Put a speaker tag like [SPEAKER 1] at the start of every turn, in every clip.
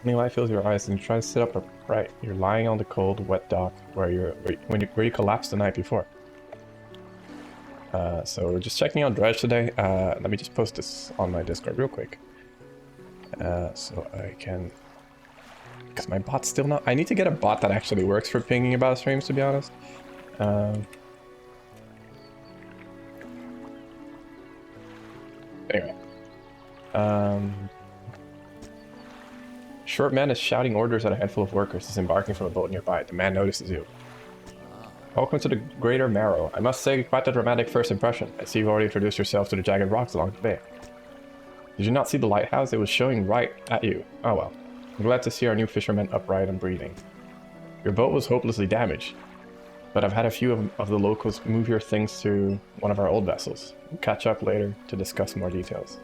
[SPEAKER 1] Any light fills your eyes and you try to sit up upright. You're lying on the cold, wet dock where you collapsed the night before. So we're just checking out Dredge today. Let me just post this on my Discord real quick. So I can... Because my bot's still not... I need to get a bot that actually works for pinging about streams, to be honest. Anyway. Short man is shouting orders at a handful of workers disembarking from a boat nearby. The man notices you. Welcome to the Greater Marrow. I must say, quite a dramatic first impression. I see you've already introduced yourself to the jagged rocks along the bay. Did you not see the lighthouse? It was showing right at you. Oh well. I'm glad to see our new fishermen upright and breathing. Your boat was hopelessly damaged, but I've had a few of the locals move your things to one of our old vessels. We'll catch up later to discuss more details.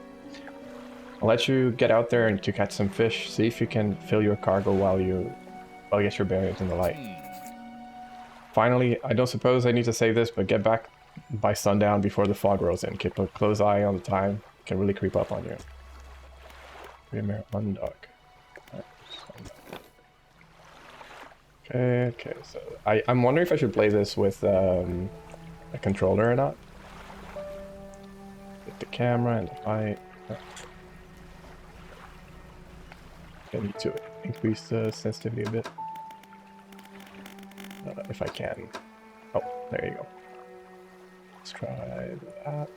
[SPEAKER 1] I'll let you get out there and to catch some fish. See if you can fill your cargo while you get your bearings in the light. Finally, I don't suppose I need to say this, but get back by sundown before the fog rolls in. Keep a close eye on the time. It can really creep up on you. Undock. Okay, so I'm wondering if I should play this with a controller or not. Get the camera and the light. I need to increase the sensitivity a bit. If I can. Oh, there you go. Let's try that.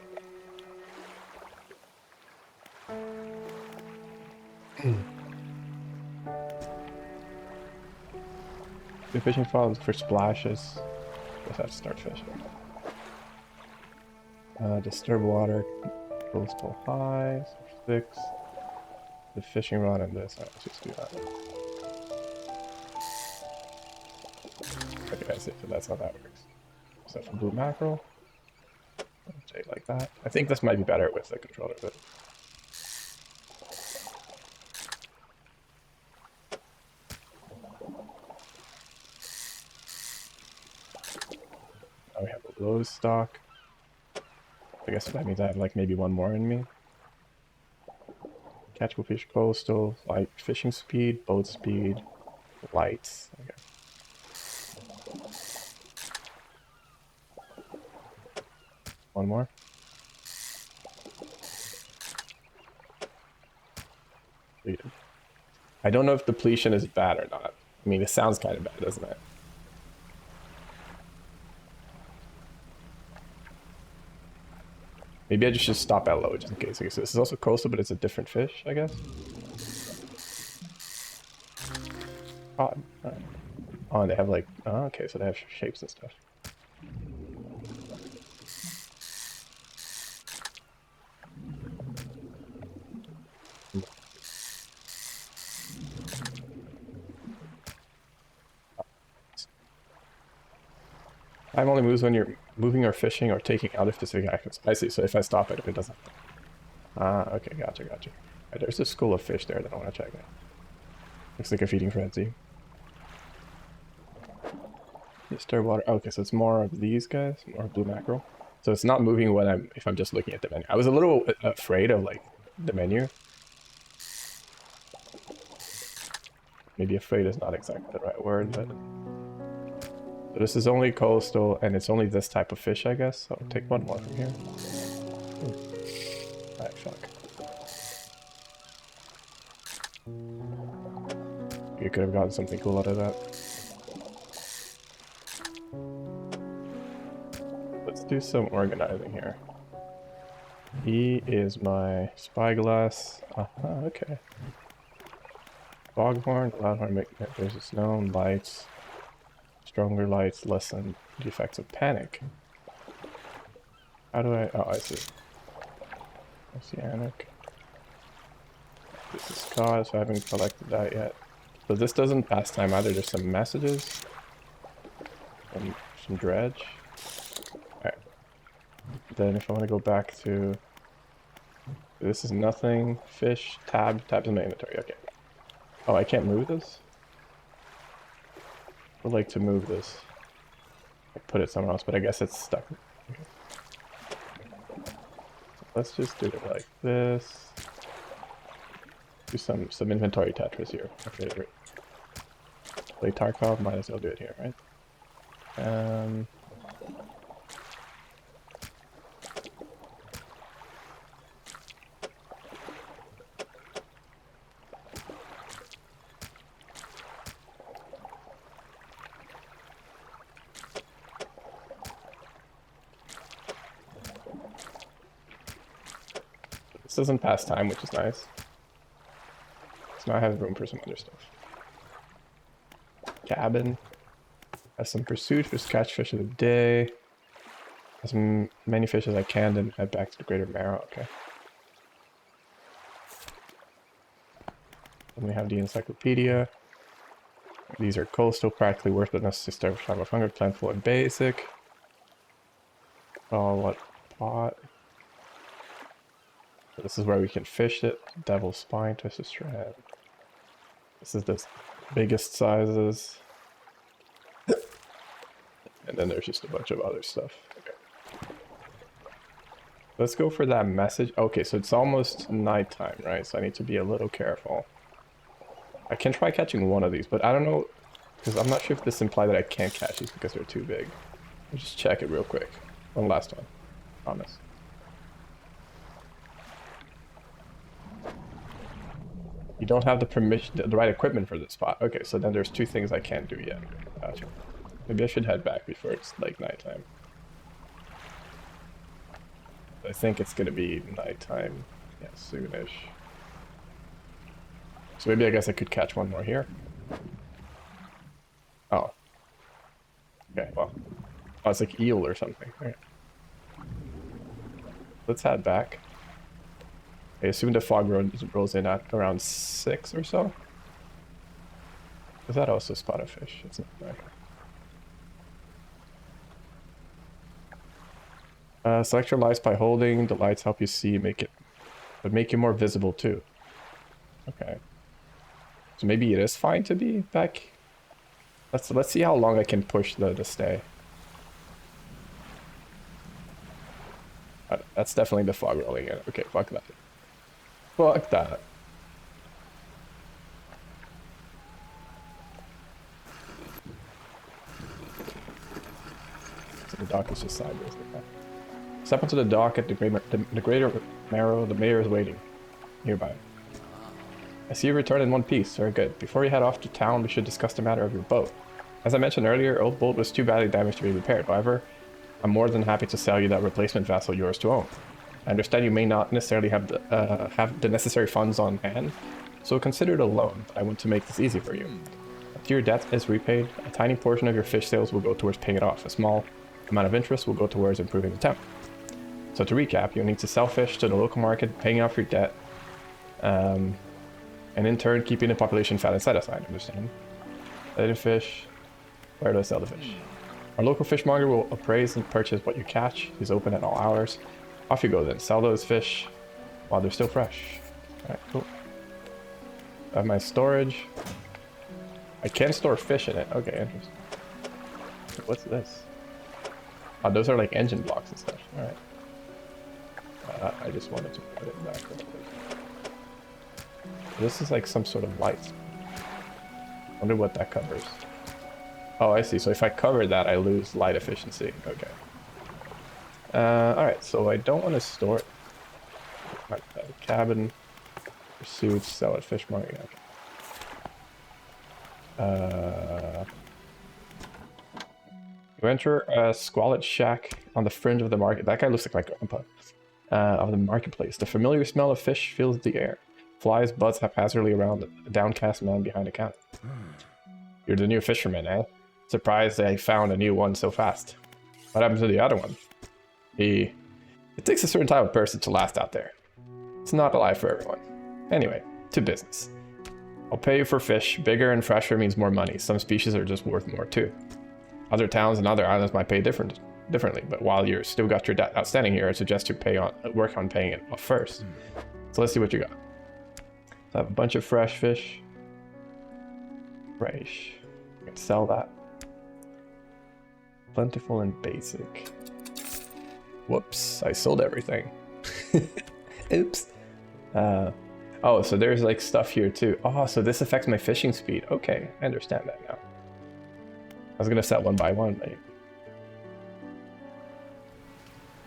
[SPEAKER 1] The fishing file for splashes. Guess I have to start fishing. Disturb water. Coastal high. 6. The fishing rod and this. Alright, let's just do that. Okay, I see. So that's how that works. So for blue mackerel. Say it like that. I think this might be better with the controller, but. Now we have a low stock. I guess that means I have like maybe one more in me. Catchable fish, coastal, light fishing speed, boat speed, lights. Okay. One more. Depleted. I don't know if depletion is bad or not. I mean, it sounds kind of bad, doesn't it? Maybe I just should stop at low just in case. Okay, so this is also coastal, but it's a different fish, I guess. Odd. Right. Oh, and they have like... Oh, okay, so they have shapes and stuff. Time only moves when you're moving or fishing or taking out a specific actions. I see, so if I stop it, if it doesn't... Ah, okay, gotcha. Right, there's a school of fish there that I want to check out. Looks like a feeding frenzy. Disturb water. Okay, so it's more of these guys, more blue mackerel. So it's not moving when if I'm just looking at the menu. I was a little afraid of like the menu. Maybe afraid is not exactly the right word, but... So this is only coastal, and it's only this type of fish, I guess. So I'll take one more from here. Alright, fuck. You could have gotten something cool out of that. Let's do some organizing here. E is my spyglass. Okay. Foghorn, loudhorn, there's a snow, lights. Stronger lights lessen the effects of panic. How do I... Oh, I see. Oceanic. This is cause, so I haven't collected that yet. So this doesn't pass time either, there's some messages. And some dredge. Alright. Then if I want to go back to... This is nothing. Fish, tabs in my inventory, okay. Oh, I can't move this? I would like to move this. I put it somewhere else, but I guess it's stuck. Okay. So let's just do it like this. Do some inventory Tetris here. Okay, great. Play Tarkov, might as well do it here, right? This doesn't pass time, which is nice. So now I have room for some other stuff. Cabin. Has some pursuit, just catch fish of the day. As many fish as I can, then head back to the Greater Marrow. Okay. Then we have the encyclopedia. These are coastal, practically worthless to start with time of hunger, plentiful and basic. Oh, what pot? So this is where we can fish it. Devil's spine, twisted strand. This is the biggest sizes. And then there's just a bunch of other stuff. Okay. Let's go for that message. Okay, so it's almost nighttime, right? So I need to be a little careful. I can try catching one of these, but I don't know, because I'm not sure if this implies that I can't catch these because they're too big. I'll just check it real quick. One last time. Promise. You don't have the permission, the right equipment for this spot. Okay, so then there's two things I can't do yet. Gotcha. Maybe I should head back before it's like nighttime. I think it's gonna be nighttime. Yeah, soonish. So maybe I guess I could catch one more here. Oh. Okay, well. Oh, it's like eel or something. Okay. Let's head back. I assume the fog rolls in at around 6 or so. Is that also spot a fish? It's not right. Select your lights by holding. The lights help you see, but make you more visible too. Okay. So maybe it is fine to be back. Let's see how long I can push the stay. That's definitely the fog rolling in. Okay, fuck that. Fuck that. So the dock is just sideways like that. Step onto the dock at the Greater Marrow. The mayor is waiting nearby. I see you return in one piece. Very good. Before we head off to town, we should discuss the matter of your boat. As I mentioned earlier, old boat was too badly damaged to be repaired. However, I'm more than happy to sell you that replacement vessel yours to own. I understand you may not necessarily have the necessary funds on hand, so consider it a loan. I want to make this easy for you. After your debt is repaid, a tiny portion of your fish sales will go towards paying it off. A small amount of interest will go towards improving the town. So to recap, you'll need to sell fish to the local market, paying off your debt, and in turn keeping the population fed and satisfied. Understand? Sell the fish. Where do I sell the fish? Our local fishmonger will appraise and purchase what you catch. He's open at all hours. Off you go then. Sell those fish while they're still fresh. Alright, cool. I have my storage. I can store fish in it. Okay, interesting. What's this? Oh, those are like engine blocks and stuff. Alright. I just wanted to put it back real quick. This is like some sort of light. Wonder what that covers. Oh, I see. So if I cover that, I lose light efficiency. Okay. Alright, so I don't want to store it. Cabin, pursuits, sell it, fish market. Okay. You enter a squalid shack on the fringe of the market. That guy looks like my grandpa. Of the marketplace. The familiar smell of fish fills the air. Flies buzz haphazardly around a downcast man behind a counter. You're the new fisherman, eh? Surprised I found a new one so fast. What happened to the other one? It takes a certain type of person to last out there. It's not a life for everyone. Anyway, to business. I'll pay you for fish. Bigger and fresher means more money. Some species are just worth more too. Other towns and other islands might pay differently, but while you're still got your debt outstanding here, I suggest you work on paying it off first. So let's see what you got. So I have a bunch of fresh fish. Fresh. I can sell that. Plentiful and basic. Whoops, I sold everything. Oops. Oh, so there's like stuff here too. Oh, so this affects my fishing speed. Okay, I understand that now. I was gonna set one by one, maybe.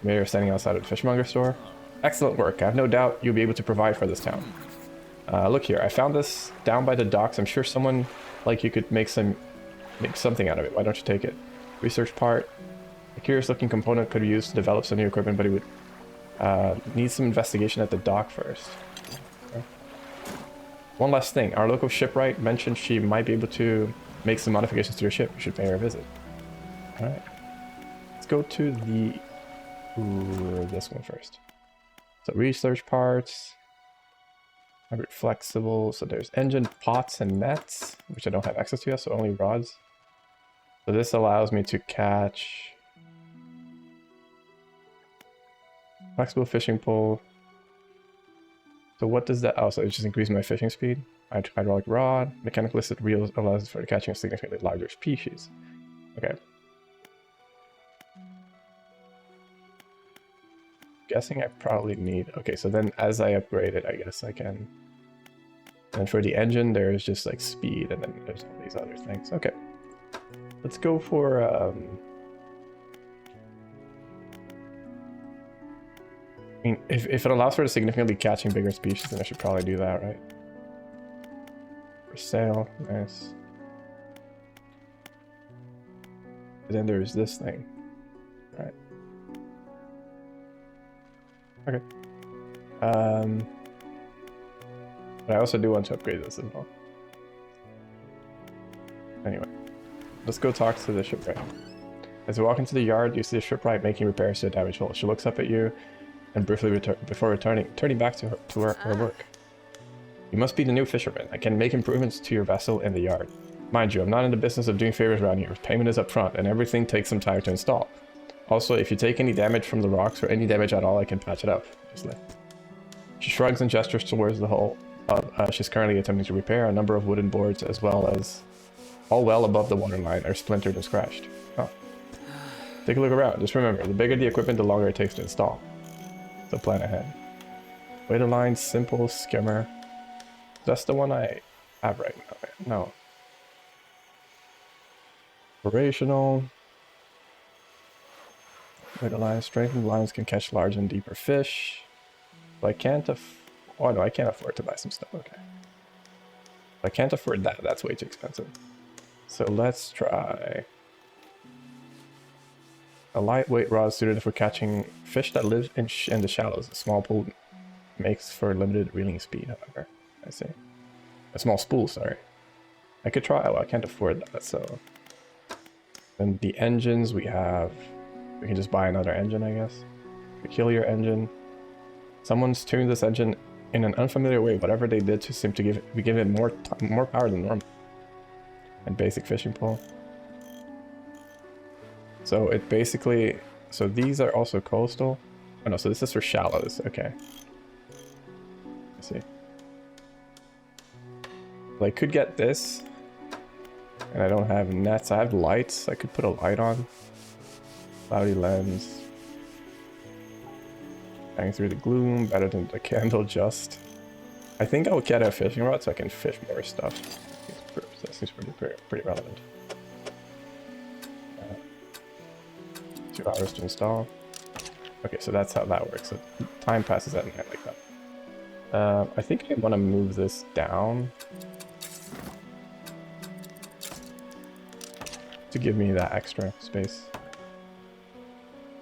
[SPEAKER 1] Maybe you're standing outside of the fishmonger store. Excellent work. I have no doubt you'll be able to provide for this town. Look here, I found this down by the docks. I'm sure someone like you could make something out of it. Why don't you take it? Research part. A curious looking component could be used to develop some new equipment, but it would need some investigation at the dock first. Okay. One last thing. Our local shipwright mentioned she might be able to make some modifications to your ship. You should pay her a visit. Alright. Let's go to the... Ooh, this one first. So research parts. Hybrid flexible. So there's engine pots and nets, which I don't have access to yet, so only rods. So this allows me to catch flexible fishing pole. So what does that? Oh, so it just increases my fishing speed. Hydraulic rod, mechanical listed reels allows for the catching of significantly larger species. Okay. Guessing I probably need. Okay, so then as I upgrade it, I guess I can. And for the engine, there's just like speed, and then there's all these other things. Okay. Let's go for I mean, if it allows for significantly catching bigger species, then I should probably do that, right? For sale, nice. And then there's this thing, right? Okay. But I also do want to upgrade this as well. Anyway, let's go talk to the shipwright. As you walk into the yard, you see the shipwright making repairs to a damaged hull. She looks up at you and briefly before turning back to her work. You must be the new fisherman. I can make improvements to your vessel in the yard. Mind you, I'm not in the business of doing favors around here. Payment is up front, and everything takes some time to install. Also, if you take any damage from the rocks or any damage at all, I can patch it up. She shrugs and gestures towards the hull. She's currently attempting to repair a number of wooden boards, as well as all well above the waterline are splintered and scratched. Oh. Take a look around. Just remember, the bigger the equipment, the longer it takes to install. So plan ahead. Waiter line, simple, skimmer. That's the one I have right now. No. Operational. Waiter line, strengthened lines can catch large and deeper fish. But I can't oh no, I can't afford to buy some stuff. Okay. I can't afford that. That's way too expensive. So let's try a lightweight rod suited for catching fish that live in the shallows. A small pool makes for limited reeling speed, however. I see. A small spool, sorry. I could try. Well, I can't afford that, so. Then the engines we have. We can just buy another engine, I guess. Peculiar engine. Someone's tuned this engine in an unfamiliar way. Whatever they did to seem to give it more power than normal. And basic fishing pole. So it basically, so these are also coastal. Oh no, so this is for shallows. Okay. I see. Well, I could get this, and I don't have nets. I have lights. I could put a light on. Cloudy lens. Hang through the gloom, better than the candle just. I think I'll get a fishing rod so I can fish more stuff. That seems pretty relevant. 2 hours to install. Okay, so that's how that works. So time passes at night like that. I think I want to move this down to give me that extra space.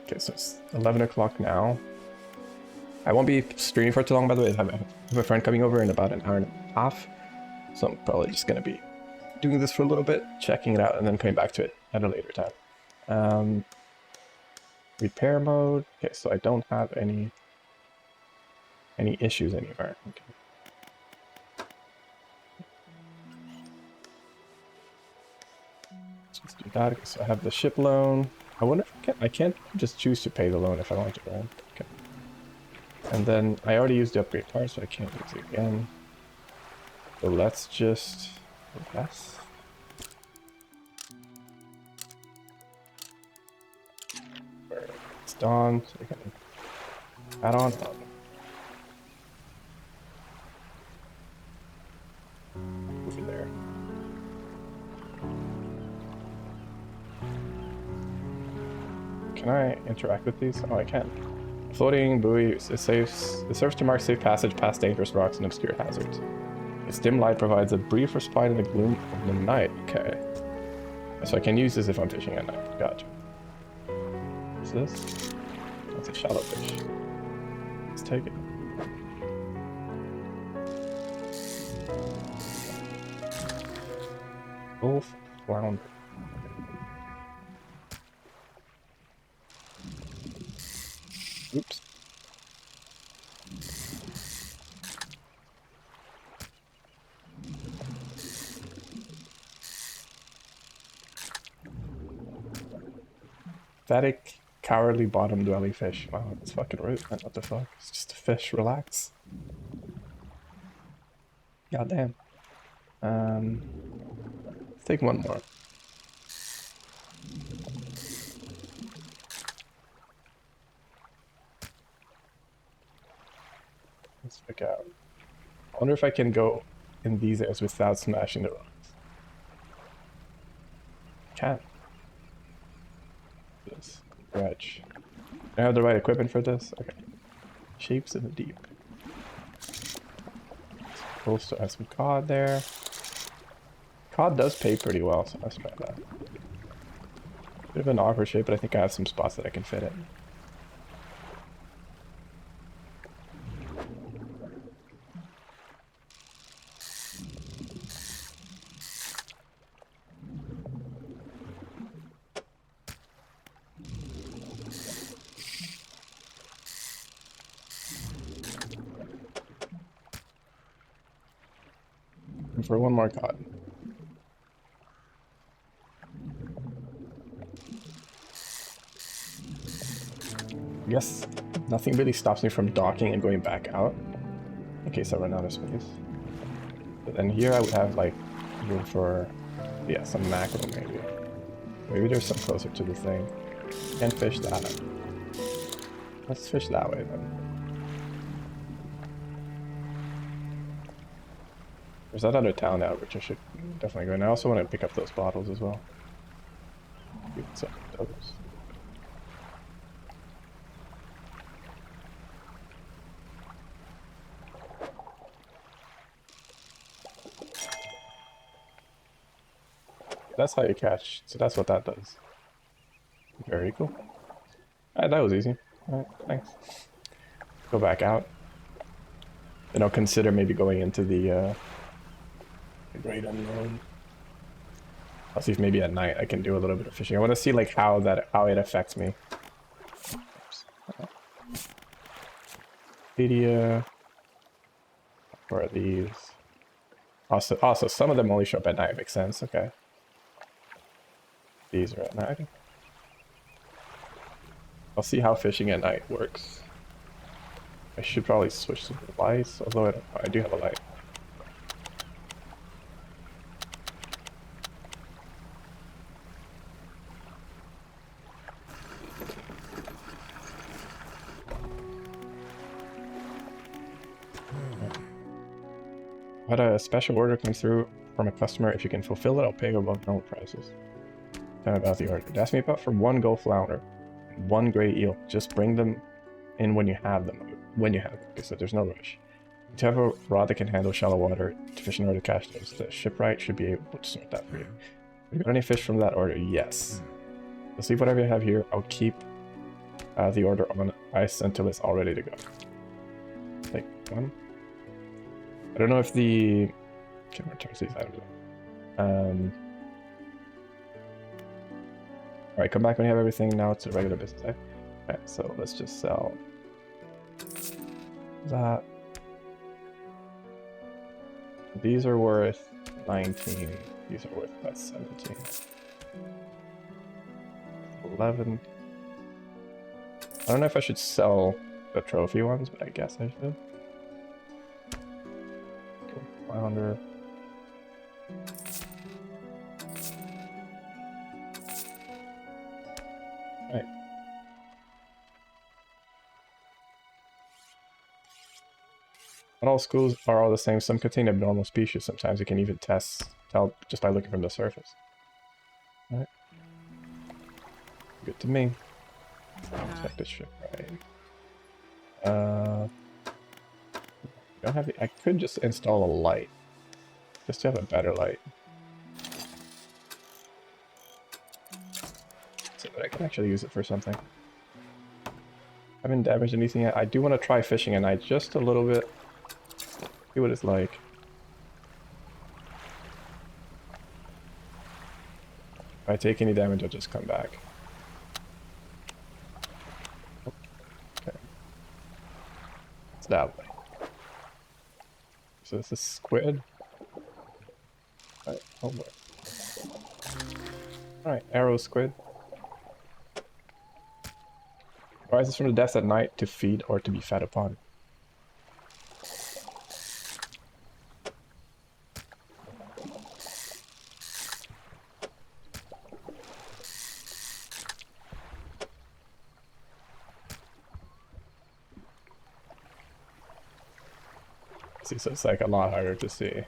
[SPEAKER 1] Okay, so it's 11 o'clock now. I won't be streaming for too long, by the way. I have a friend coming over in about an hour and a half. So I'm probably just going to be doing this for a little bit, checking it out, and then coming back to it at a later time. Repair mode. Okay, so I don't have any issues anywhere. Okay. Let's do that. Okay, so I have the ship loan. I wonder if I can't just choose to pay the loan if I want to, right? Okay. And then I already used the upgrade part, so I can't use it again. So let's just invest. It's done, so we can add on. Can I interact with these? Oh, I can. Floating buoy, it serves to mark safe passage past dangerous rocks and obscure hazards. Its dim light provides a brief respite in the gloom of the night. Okay. So I can use this if I'm fishing at night. Gotcha. What's this? That's a shallow fish. Let's take it. Wolf flounder. Oops. Pathetic, cowardly bottom-dwelling fish. Wow, that's fucking rude, man. What the fuck? It's just a fish. Relax. God damn. Let's take one more. Let's check out. I wonder if I can go in these areas without smashing the rocks. Can. This. Dredge. Do I have the right equipment for this? Okay. Shapes in the deep. Supposed to have some cod there. Cod does pay pretty well, so let's try that. Bit of an awkward shape, but I think I have some spots that I can fit in. And for one more cod. Yes, nothing really stops me from docking and going back out in case I run out of space. But then here I would have like room for, yeah, some mackerel maybe. Maybe there's some closer to the thing. Can't fish that. Let's fish that way then. There's that other town out which I should definitely go in. I also want to pick up those bottles as well. Get some of those. That's how you catch, so that's what that does. Very cool. Alright, that was easy. Alright, thanks. Go back out. Then I'll consider maybe going into the great unknown. I'll see if maybe at night I can do a little bit of fishing. I want to see like how it affects me. Oops. Media. Where are these? Also, some of them only show up at night. Makes sense. Okay. These are at night. I'll see how fishing at night works. I should probably switch to the lights, although I do have a light. Had a special order come through from a customer. If you can fulfill it, I'll pay above normal prices. Tell me about the order. It asked me about for one gold flounder and one gray eel. Just bring them in when you have them. Okay, so there's no rush. To have a rod that can handle shallow water to fish in order to catch those, the shipwright should be able to sort that for you. You got any fish from that order? Yes. Let's leave whatever you have here. I'll keep the order on ice until it's all ready to go. Take one. I don't know if the can return these items. Alright, come back when you have everything. Now it's a regular business day. Alright, so let's just sell that. These are worth 19. These are worth about 17. 11. I don't know if I should sell the trophy ones, but I guess I should. Flounder. Right. Not all schools are all the same. Some contain abnormal species. Sometimes you can even tell just by looking from the surface. Alright. Good to me. Check the ship, right? Don't have the, I could just install a light. Just to have a better light. So that I can actually use it for something. Haven't damaged anything yet. I do want to try fishing at night just a little bit. See what it's like. If I take any damage, I'll just come back. Okay. It's that way. So this is squid. Alright, oh boy. Alright, arrow squid. Rises from the depths at night to feed or to be fed upon. See, so it's like a lot harder to see.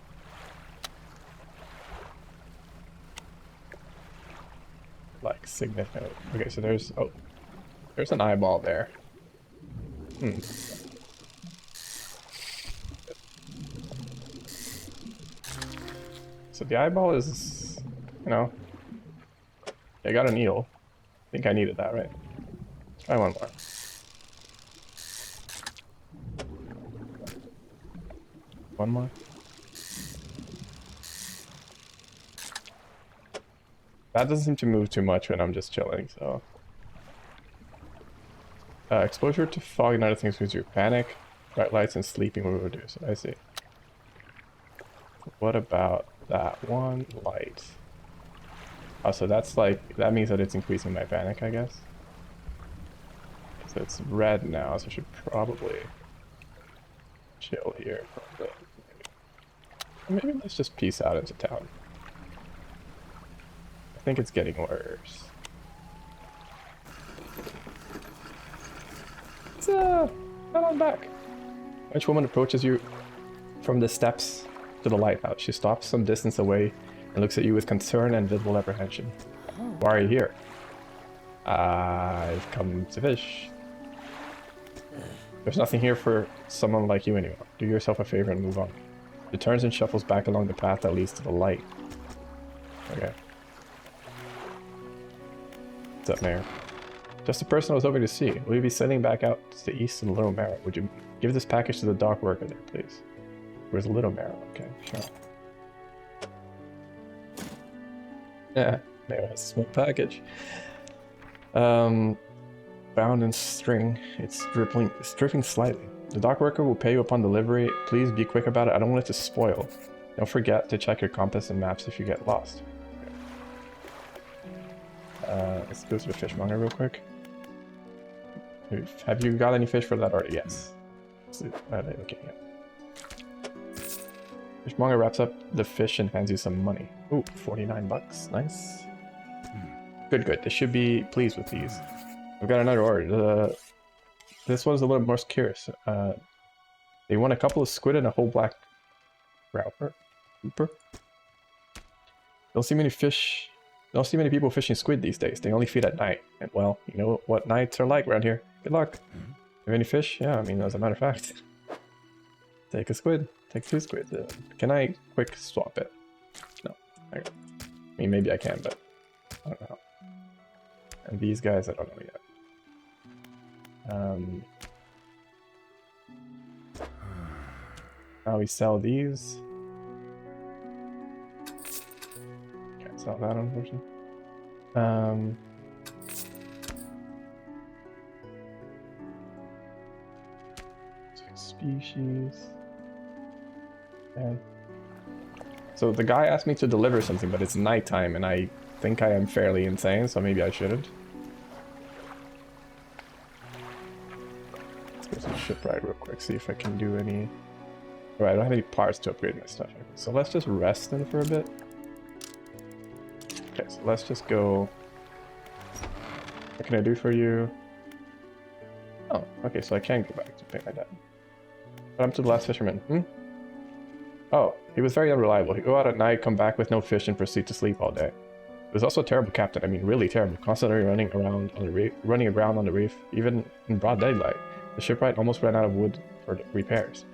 [SPEAKER 1] Like significant. Okay, so there's there's an eyeball there. So the eyeball is, you know, I got an eel. I think I needed that, right? Try one more. One more. That doesn't seem to move too much when I'm just chilling, so. Exposure to fog and other things gives you panic, bright lights, and sleeping will reduce it. I see. What about that one light? Oh, so that's like, that means that it's increasing my panic, I guess. So it's red now, so I should probably chill here for a bit. Maybe let's just peace out into town. I think it's getting worse. Come on back. French woman approaches you from the steps to the lighthouse. She stops some distance away and looks at you with concern and visible apprehension. Why are you here? I've come to fish. There's nothing here for someone like you anymore. Do yourself a favor and move on. She turns and shuffles back along the path that leads to the light. Okay. What's up, Mayor? Just the person I was hoping to see. Will you be sailing back out to the east in the Little Marrow? Would you give this package to the dock worker there, please? Where's the Little Marrow? Okay, sure. Yeah, Mayor has a small package. Bound in string. It's dripping slightly. The dock worker will pay you upon delivery. Please be quick about it. I don't want it to spoil. Don't forget to check your compass and maps if you get lost. Okay. Let's go to the fishmonger real quick. Have you got any fish for that already? Yes. Okay, yeah. Fishmonger wraps up the fish and hands you some money. Ooh, 49 bucks. Nice. Good, good. They should be pleased with these. I've got another order. This one's a little more curious. They want a couple of squid and a whole black grouper. Don't see many people fishing squid these days. They only feed at night. And well, you know what nights are like around here. Good luck. Have any fish? Yeah, I mean, as a matter of fact. Take a squid. Take 2 squids. Can I quick swap it? No. I mean, maybe I can, but I don't know. And these guys, I don't know yet. Now we sell these. Can't sell that, unfortunately. Species. Okay. So the guy asked me to deliver something, but it's nighttime, and I think I am fairly insane, so maybe I shouldn't. Let's go to the shipwright real quick, see if I can do any... Alright, I don't have any parts to upgrade my stuff. So let's just rest then for a bit. Okay, so let's just go... What can I do for you? Oh, okay, so I can go back to pay my debt. But I'm to the last fisherman. Oh, he was very unreliable. He'd go out at night, come back with no fish, and proceed to sleep all day. He was also a terrible captain. I mean, really terrible. Constantly running around on the reef, running aground on the reef, even in broad daylight. The shipwright almost ran out of wood for repairs.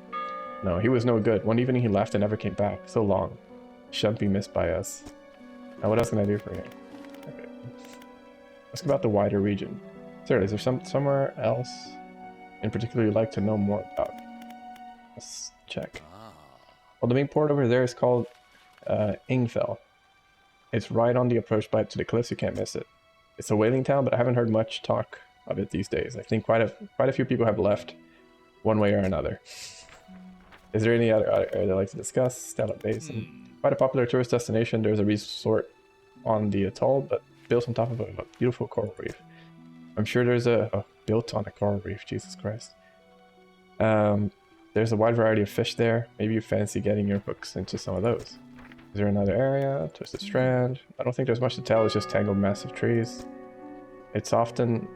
[SPEAKER 1] No, he was no good. One evening he left and never came back. So long. Shouldn't be missed by us. Now what else can I do for you? Okay. Ask about the wider region. Sir, is there somewhere else in particular you'd like to know more about? Let's check. Well, the main port over there is called Ingfell. It's right on the approach to the cliffs. You can't miss it. It's a whaling town, but I haven't heard much talk of it these days. I think quite a few people have left, one way or another. Is there any other area they'd like to discuss? Stellar Basin. Quite a popular tourist destination. There's a resort on the atoll, but built on top of a beautiful coral reef. I'm sure there's built on a coral reef. Jesus Christ. There's a wide variety of fish there. Maybe you fancy getting your hooks into some of those. Is there another area? Twisted Strand? I don't think there's much to tell. It's just tangled massive trees. It's often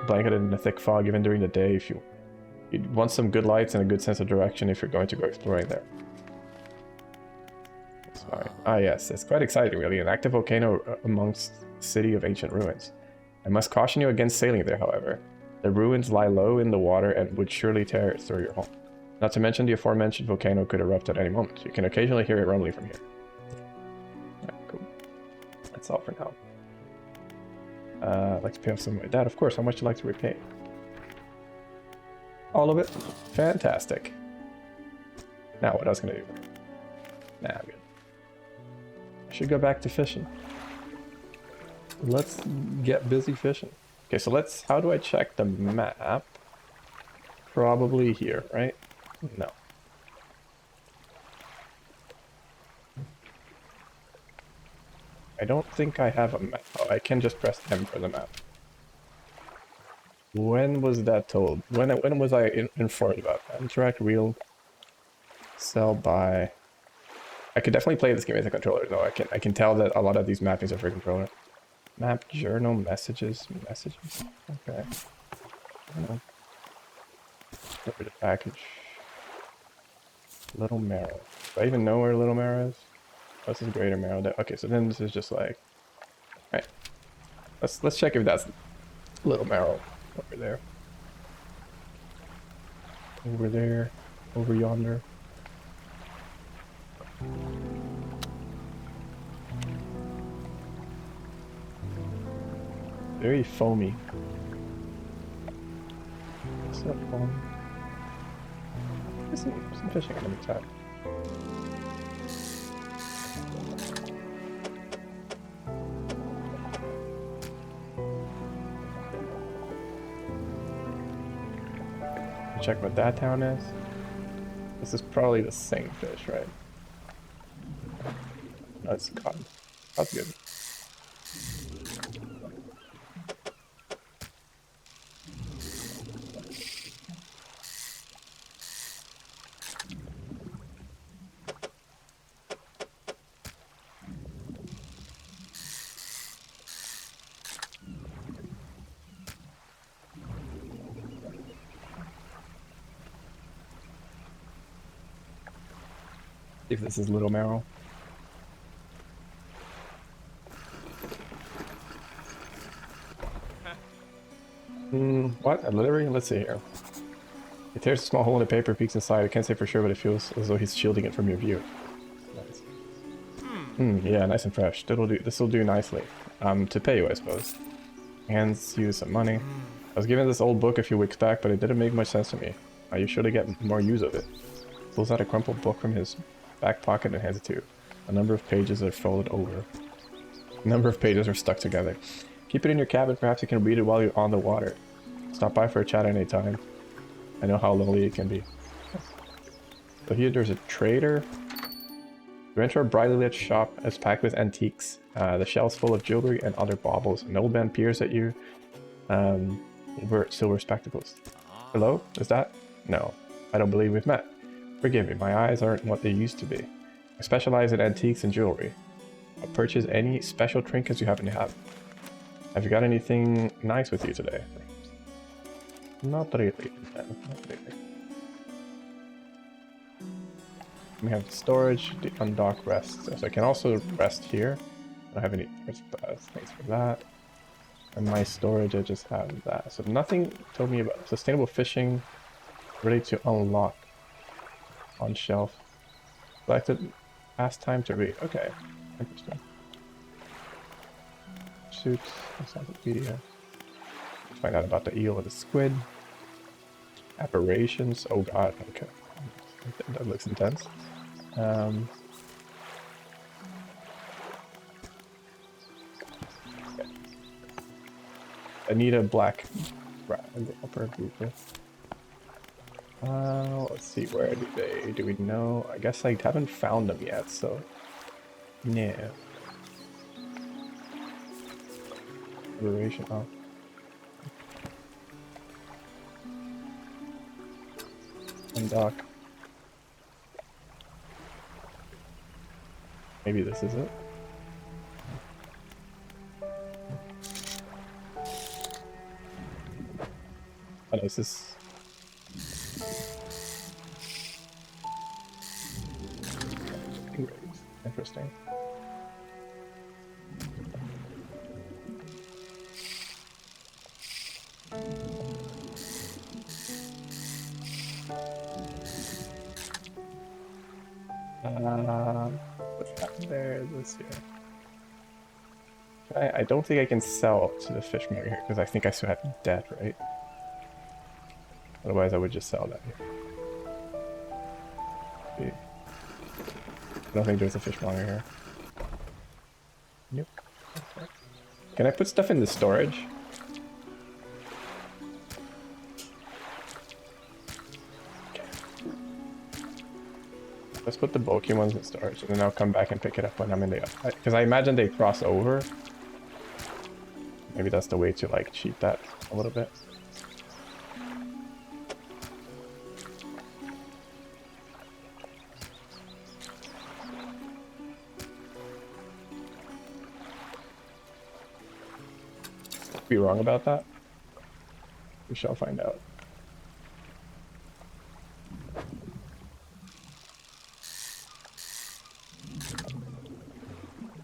[SPEAKER 1] blanketed in a thick fog even during the day. If you'd want some good lights and a good sense of direction if you're going to go exploring there. Sorry. Ah yes, it's quite exciting really. An active volcano amongst the city of ancient ruins. I must caution you against sailing there, however. The ruins lie low in the water and would surely tear through your hull. Not to mention the aforementioned volcano could erupt at any moment. You can occasionally hear it rumbling from here. Alright, cool. That's all for now. I'd like to pay off some of my debt. Of course, how much would you like to repay? All of it? Fantastic. Now, what else can I do? Nah, I'm good. I should go back to fishing. Let's get busy fishing. Okay, so how do I check the map? Probably here, right? No. I don't think I have a map. Oh, I can just press M for the map. When was that told? When was I informed about that? Interact, wheel, sell, buy. I could definitely play this game as a controller, though. I can tell that a lot of these mappings are for controller. Map, journal, messages. Okay. I don't know. Look at the package. Little Marrow. Do I even know where Little Marrow is? Oh, this is Greater Marrow. Okay, so then this is just like... Alright. Let's check if that's Little Marrow over there. Over there. Over yonder. Very foamy. What's that foam? There's some fishing on the top. Check what that town is. This is probably the same fish, right? No, it's cotton. That's good. See if this is Little Marrow. What? A littering? Let's see here. He tears a small hole in the paper, peeks inside. I can't say for sure, but it feels as though he's shielding it from your view. Nice. Yeah, nice and fresh. This will do nicely. To pay you, I suppose. Hands you some money. I was given this old book a few weeks back, but it didn't make much sense to me. You should have get more use of it. Pulls out a crumpled book from his back pocket and hands it to you. A number of pages are folded over. A number of pages are stuck together. Keep it in your cabin, perhaps you can read it while you're on the water. Stop by for a chat any time. I know how lonely it can be. So here there's a trader. You enter a brightly lit shop that's packed with antiques. The shelves full of jewelry and other baubles. An old man peers at you. Over silver spectacles. Hello? Is that? No. I don't believe we've met. Forgive me, my eyes aren't what they used to be. I specialize in antiques and jewelry. I'll purchase any special trinkets you happen to have. Have you got anything nice with you today? Not really. Not really. We have storage, the undock rest. So I can also rest here. I don't have any thanks for that. And my storage, I just have that. So nothing told me about sustainable fishing. Ready to unlock. On shelf. Selected. Past time to read. Okay. Interesting. Suits. Encyclopedia. Find out about the eel and the squid. Aberrations. Oh god. Okay. That looks intense. Okay. I need a black upper grouper. Let's see, where do we know? I guess I haven't found them yet, so no. Liberation, oh. Undock. Maybe this is it. Oh, no, this is... Interesting. What's happened there this year? I don't think I can sell to the fishmonger here because I think I still have debt, right? Otherwise, I would just sell that here. I don't think there's a fishmonger here. Nope. Okay. Can I put stuff in the storage? Okay. Let's put the bulky ones in storage, and then I'll come back and pick it up when I'm in the... Because I imagine they cross over. Maybe that's the way to, like, cheat that a little bit. Be wrong about that. We shall find out.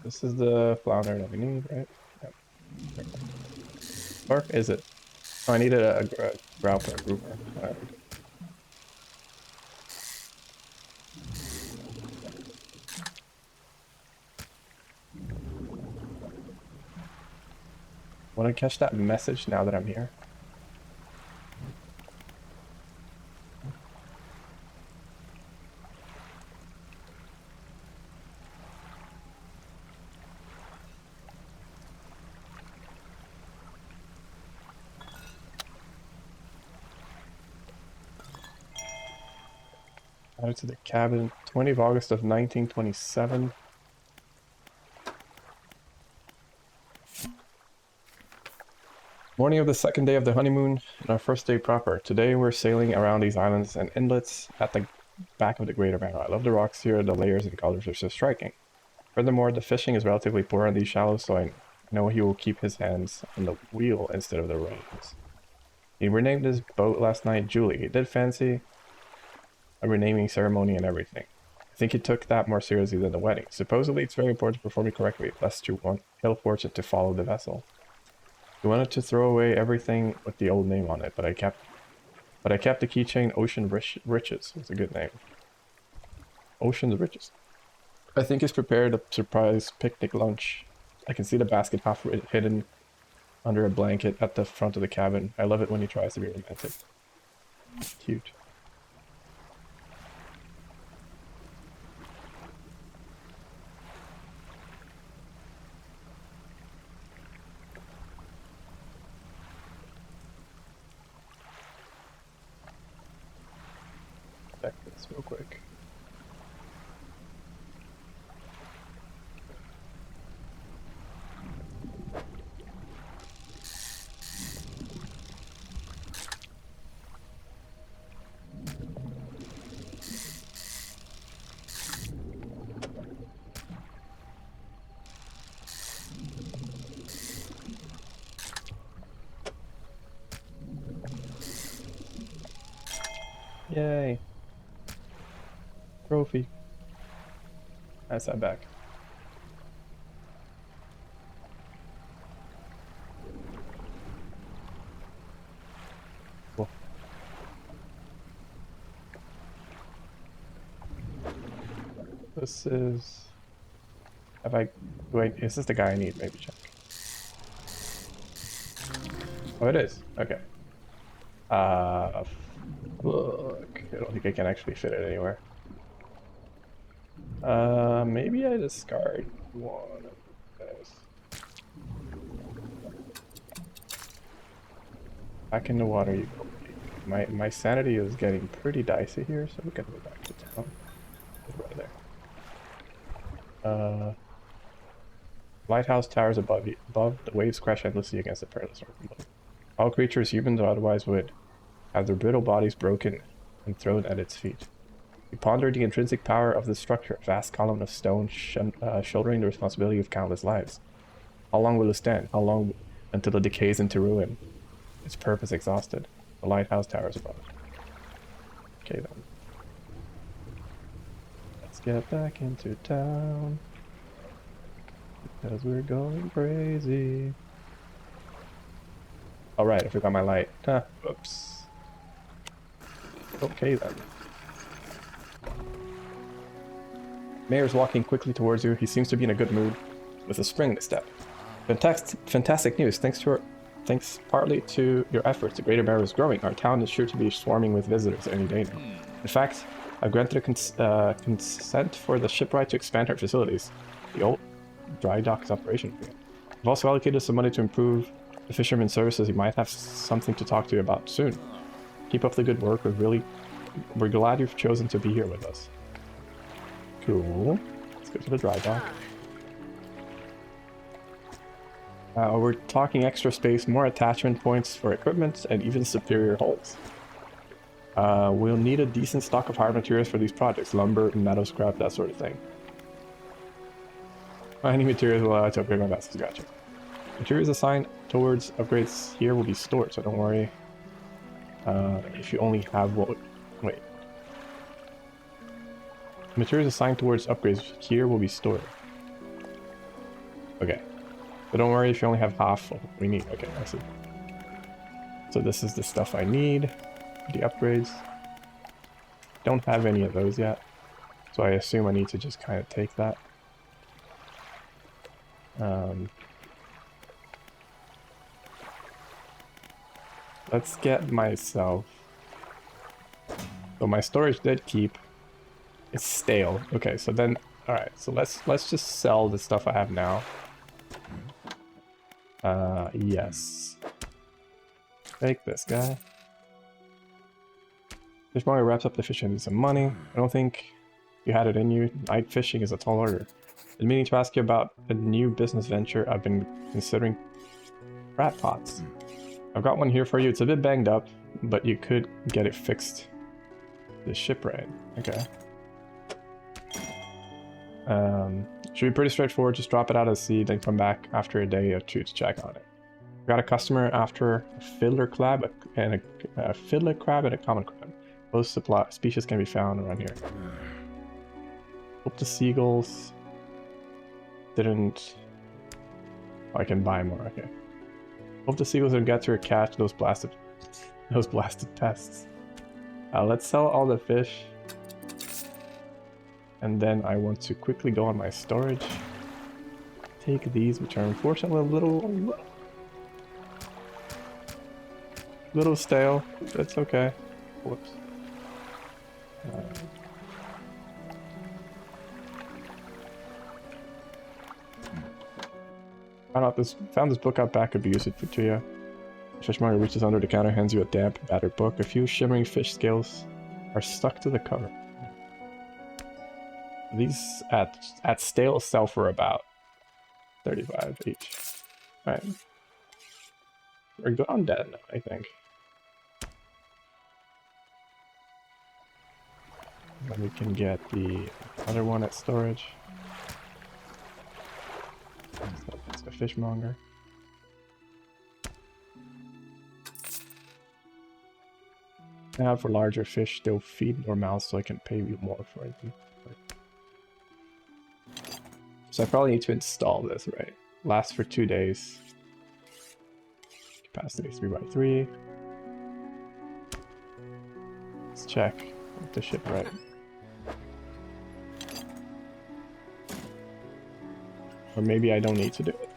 [SPEAKER 1] This is the flounder that we need, right? Yep. Or is it? Oh, I needed a growl for a grouper. Alright. Want to catch that message now that I'm here? Added to the cabin, 20th of August of 1927. Morning of the second day of the honeymoon, and our first day proper. Today we're sailing around these islands and inlets at the back of the Greater Barrow. I love the rocks here, the layers and colors are so striking. Furthermore, the fishing is relatively poor in these shallows, so I know he will keep his hands on the wheel instead of the reins. He renamed his boat last night Julie. He did fancy a renaming ceremony and everything. I think he took that more seriously than the wedding. Supposedly, it's very important to perform it correctly, lest you want ill fortune to follow the vessel. He wanted to throw away everything with the old name on it, but I kept the keychain Ocean Riches. It's a good name. Ocean's Riches. I think he's prepared a surprise picnic lunch. I can see the basket half hidden under a blanket at the front of the cabin. I love it when he tries to be romantic. Cute. Check this real quick. Yay. Trophy. That's that back. This is... Have I... Wait, is this the guy I need? Maybe check. Oh, it is. Okay. Look. I don't think I can actually fit it anywhere. Maybe I discard one of those. Back in the water you go. My sanity is getting pretty dicey here, so we can go back to town. It's right there. Lighthouse towers above you. Above, the waves crash endlessly against the perilous storm below. All creatures, humans or otherwise, would have their brittle bodies broken and thrown at its feet. You ponder the intrinsic power of the structure, a vast column of stone shouldering the responsibility of countless lives. How long will it stand? How long until it decays into ruin? Its purpose exhausted. The lighthouse towers above. Okay then. Let's get back into town. Because we're going crazy. Alright, I forgot my light. Huh, whoops. Okay then. Mayor's walking quickly towards you. He seems to be in a good mood, with a spring in his step. Fantastic news. Thanks partly to your efforts, the Greater Barrow is growing. Our town is sure to be swarming with visitors any day now. In fact, I've granted a consent for the shipwright to expand her facilities. The old dry dock is operational again. I've also allocated some money to improve the fishermen's services. You might have something to talk to you about soon. Keep up the good work. We're glad you've chosen to be here with us. Cool. Let's go to the dry dock. We're talking extra space, more attachment points for equipment, and even superior hulls. We'll need a decent stock of hard materials for these projects. Lumber, meadow scrap, that sort of thing. Any materials will allow you to upgrade my vessels. Gotcha. Materials assigned towards upgrades here will be stored, so don't worry. If you only have what... Wait. Materials assigned towards upgrades here will be stored. Okay. So don't worry if you only have half of what we need. Okay, I see. So this is the stuff I need. The upgrades. Don't have any of those yet. So I assume I need to just kind of take that. Let's get myself... So my storage did keep. It's stale. Okay, so then... Alright, so let's just sell the stuff I have now. Yes. Take this guy. Fishmonger wraps up the fish and some money. I don't think you had it in you. Night fishing is a tall order. I've been meaning to ask you about a new business venture I've been considering. Rat pots. I've got one here for you. It's a bit banged up, but you could get it fixed. The shipwright. Okay. Should be pretty straightforward. Just drop it out at sea, then come back after a day or two to check on it. Got a customer after a fiddler crab and a fiddler crab and a common crab. Both species can be found around here. Hope the seagulls didn't... Oh, I can buy more. Okay. Hope the seagulls didn't get to catch those blasted pests. Let's sell all the fish. And then I want to quickly go on my storage. Take these, which are unfortunately a little stale. That's okay. Whoops. Found this book out back. Could be used to you. Fishmonger reaches under the counter, hands you a damp, battered book. A few shimmering fish scales are stuck to the cover. These at stale sell for about 35 each. Alright. We're good on that now, I think. Then we can get the other one at storage. So that's the fishmonger. Now for larger fish, still feed more mouths so I can pay you more for it. So I probably need to install this, right? Lasts for 2 days. Capacity 3x3. Let's check the ship right. Or maybe I don't need to do it.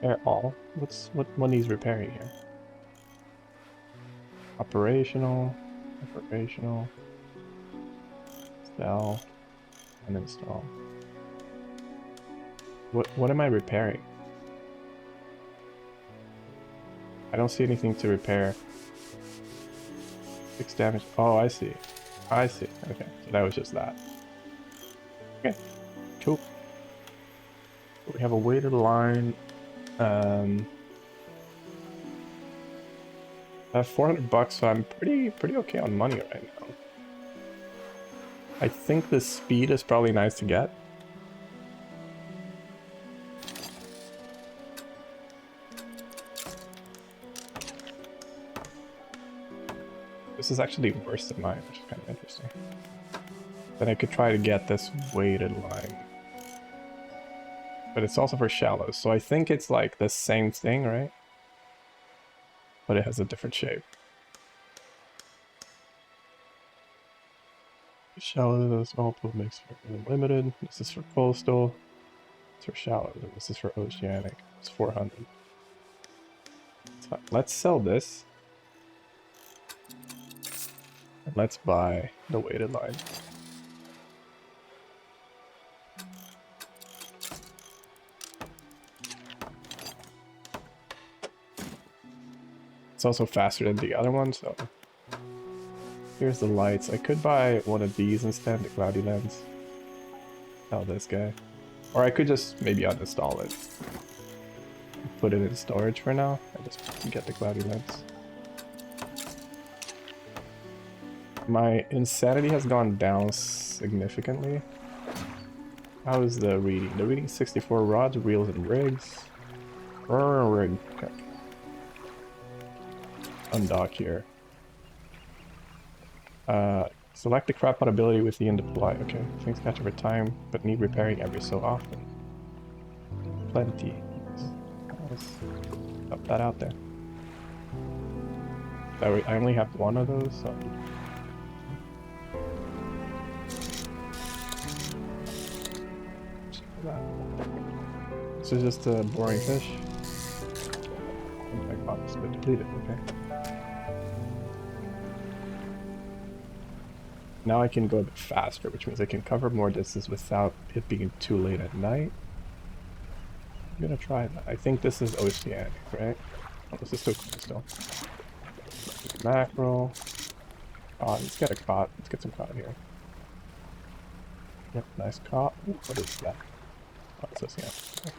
[SPEAKER 1] Repair all? What needs repairing here? Operational, operational, sell, and install. What am I repairing? I don't see anything to repair. 6 damage. Oh, I see. I see. Okay, so that was just that. Okay, cool. We have a weighted line. I have 400 bucks, so I'm pretty okay on money right now. I think the speed is probably nice to get. This is actually worse than mine, which is kind of interesting. Then I could try to get this weighted line. But it's also for shallows, so I think it's like the same thing, right? But it has a different shape. Shallows, all pool mix for limited. This is for coastal. It's for shallows, and this is for oceanic. It's 400. Let's sell this. And let's buy the weighted line. It's also faster than the other one, so... Here's the lights. I could buy one of these instead, the cloudy lens. Sell this guy. Or I could just maybe uninstall it. Put it in storage for now, and just get the cloudy lens. My insanity has gone down significantly. How is the reading? The reading 64 rods, reels, and rigs. Rig. Okay. Undock here. Select the crab pot ability with the end deploy. Okay, things catch over time, but need repairing every so often. Plenty. Let's up that out there. I only have one of those, so... This is just a boring fish. Oh my god, it's been deleted, okay. Now I can go a bit faster, which means I can cover more distance without it being too late at night. I'm gonna try that. I think this is oceanic, right? Oh, this is still coastal. Mackerel. Oh, let's get a cod. Let's get some cod here. Yep, nice cod. What is that? Oh, it's oceanic. Okay.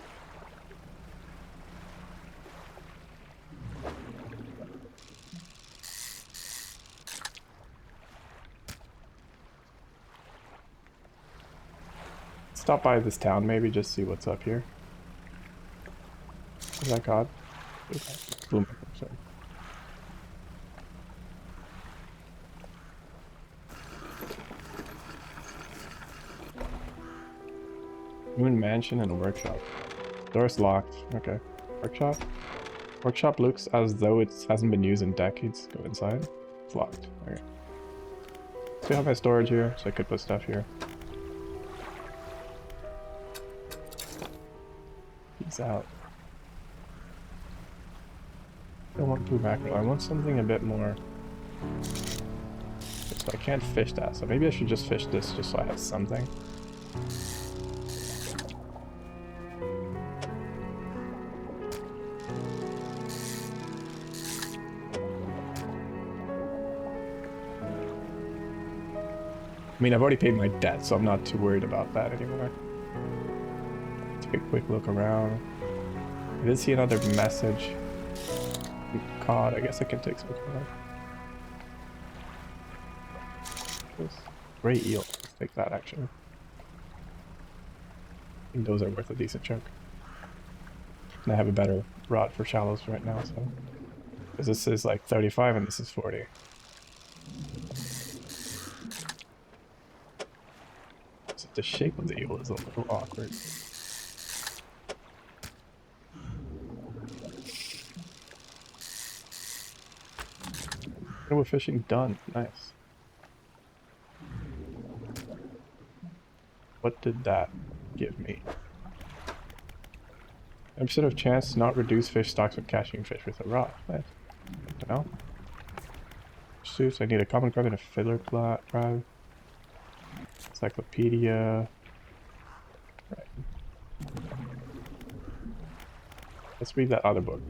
[SPEAKER 1] Stop by this town, maybe just see what's up here. Is that cod? Blue mackerel, sorry. Moon mansion and a workshop. Door's locked. Okay. Workshop? Workshop looks as though it hasn't been used in decades. Go inside. It's locked. Okay. So I have my storage here, so I could put stuff here. Peace out. I don't want blue mackerel. I want something a bit more... So I can't fish that, so maybe I should just fish this just so I have something. I mean, I've already paid my debt, so I'm not too worried about that anymore. Take a quick look around. I did see another message. Cod, I guess I can take some cod. Gray eel, let's take that actually. I think those are worth a decent chunk. And I have a better rod for shallows right now, so. Because this is like 35 and this is 40. So the shape of the eel is a little awkward. We're fishing done. Nice. What did that? give me? 10% of chance to not reduce fish stocks when catching fish with a rod. Nice. Good to know. Suits, I need a common crab and a fiddler crab. Encyclopedia. Right. Let's read that other book.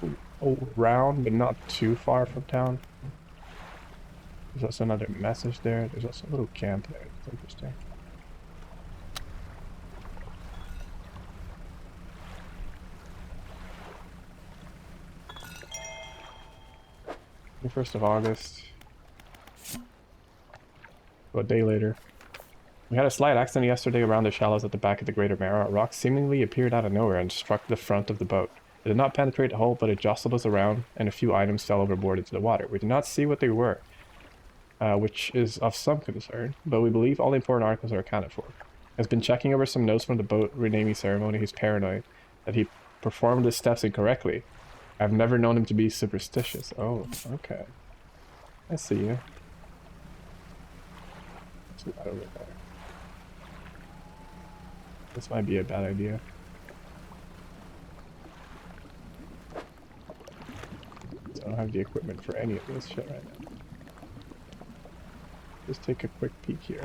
[SPEAKER 1] Ooh, oh, round, but not too far from town. There's also another message there. There's also a little camp there. It's interesting. The 1st of August. A day later. We had a slight accident yesterday around the shallows at the back of the Greater Mara. A rock seemingly appeared out of nowhere and struck the front of the boat. It did not penetrate the hull, but it jostled us around, and a few items fell overboard into the water. We did not see what they were, which is of some concern, but we believe all the important articles are accounted for. Has been checking over some notes from the boat renaming ceremony. He's paranoid that he performed the steps incorrectly. I've never known him to be superstitious. Oh, okay. I see you. What's that over there? This might be a bad idea. So I don't have the equipment for any of this shit right now. Just take a quick peek here.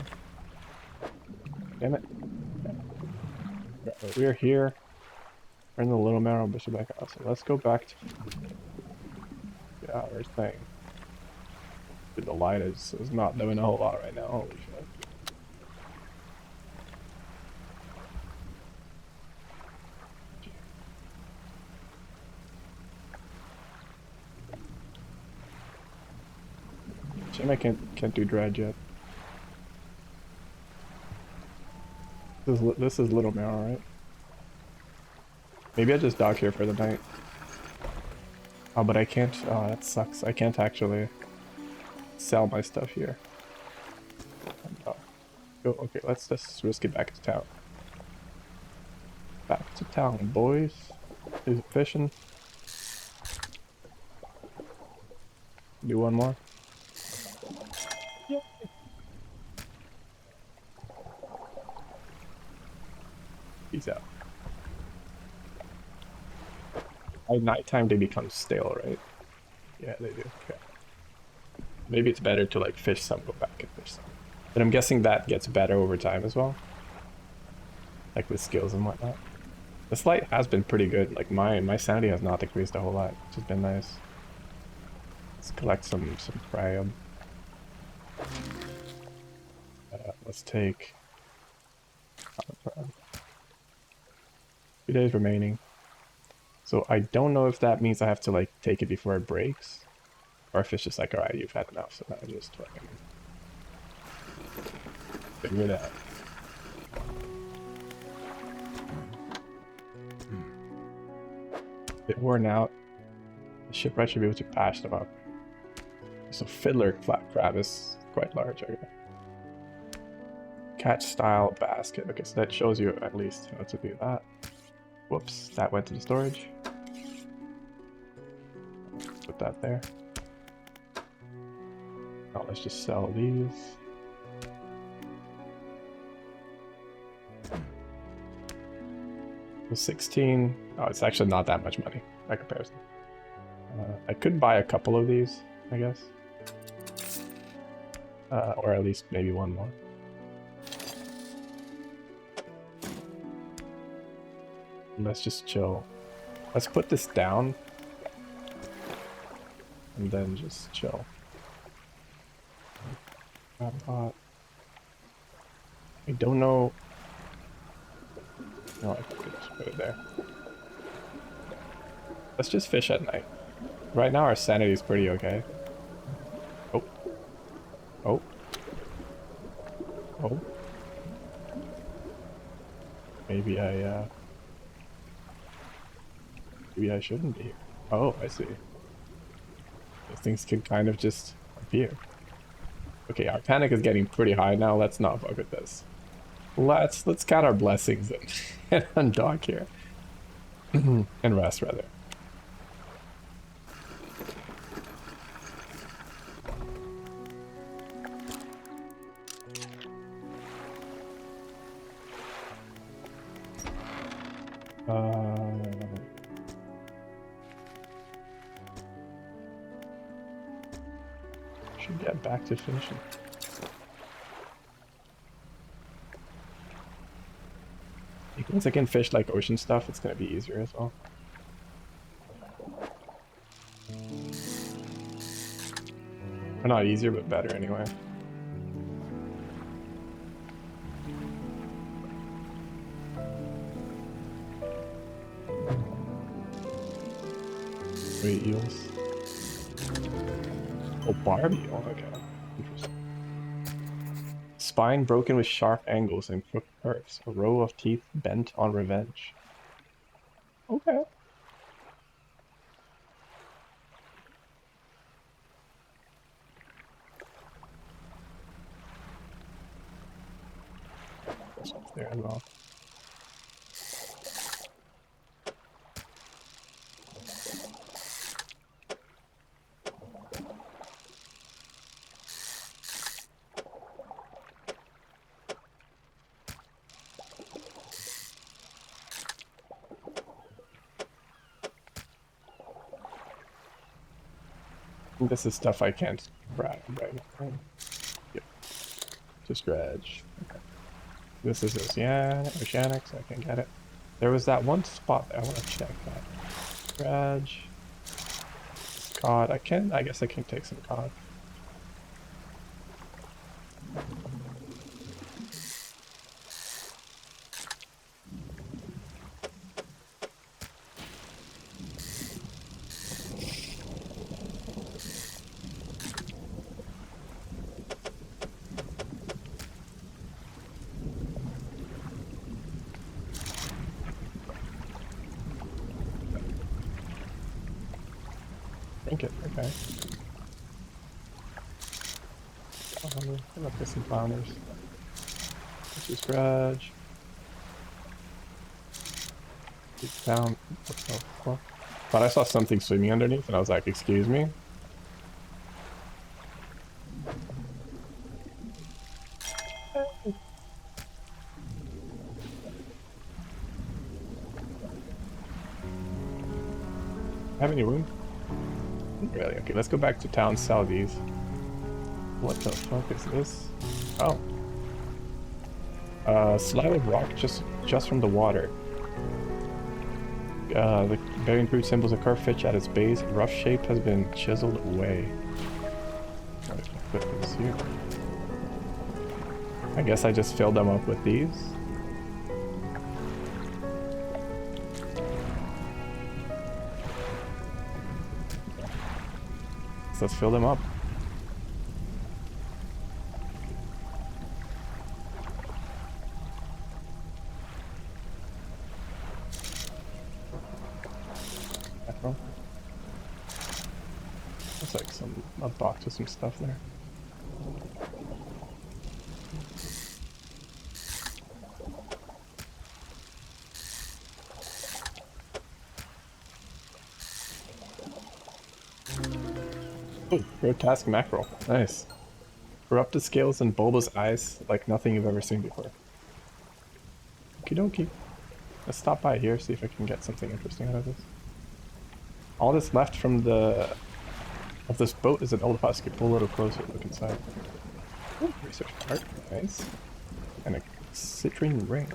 [SPEAKER 1] Damn it. Okay. We're here. We're in the Little Marrow Bishop House. So let's go back to our thing. The light is not doing a whole lot right now. Holy shit. Shame I can't do Dredge yet. This is Little Marrow, right? Maybe I just dock here for the night. Oh, but I can't. Oh, that sucks. I can't actually sell my stuff here. Oh, okay, let's just risk it back to town. Back to town, boys. Is it fishing? Do one more. Peace out. By nighttime they become stale, right? Yeah, they do. Okay. Maybe it's better to like fish some, go back and fish some. But I'm guessing that gets better over time as well. Like with skills and whatnot. This light has been pretty good. Like my sanity has not decreased a whole lot, which has been nice. Let's collect some crab. Let's take 2 days remaining. So I don't know if that means I have to like take it before it breaks, or if it's just like, alright, you've had enough, so now just fucking figure it out. Bit worn out. The shipwright should be able to patch them up. So fiddler flat crab is quite large, I guess. Catch style basket. Okay, so that shows you at least how to do that. Whoops, that went to the storage. Put that there. Now let's just sell these. The 16. Oh, it's actually not that much money by comparison. I could buy a couple of these, I guess. Or at least maybe one more. Let's just chill. Let's put this down. And then just chill. I don't know. No, I could just put it there. Let's just fish at night. Right now our sanity is pretty okay. Oh. Oh. Oh. Maybe I shouldn't be here. Oh, I see. These things can kind of just appear. Okay, our panic is getting pretty high now. Let's not fuck with this. Let's count our blessings and undock here. And rest, rather. Should get back to finishing. Once I can fish like ocean stuff, it's gonna be easier as well. Or not easier, but better anyway. Wait, eels. Oh, Barbie. Oh, okay. Interesting. Spine broken with sharp angles and crooked curves. A row of teeth bent on revenge. Okay. That's up there as well. This is stuff I can't grab right now. Yep. Just dredge. Okay. This is oceanic, so I can get it. There was that one spot that I want to check that. Dredge. Cod. I guess I can take some cod. Drink it, okay. Let's get some flounders. Let's just dredge. Deep down. What the fuck? Thought I saw something swimming underneath, and I was like, excuse me? Have any room? Really? Okay, let's go back to town, sell these. What the fuck is this? Oh. Slide of rock just from the water. The bearing fruit symbols a curved fish at its base. Rough shape has been chiseled away. Put this here. I guess I just filled them up with these. So let's fill them up. Looks like a box with some stuff there. Oh, grotesque mackerel. Nice. Corrupted scales and bulbous eyes like nothing you've ever seen before. Okie dokie. Let's stop by here, see if I can get something interesting out of this. All that's left from of this boat is an old husk. Pull a little closer, look inside. Ooh, research part, nice. And a citrine ring.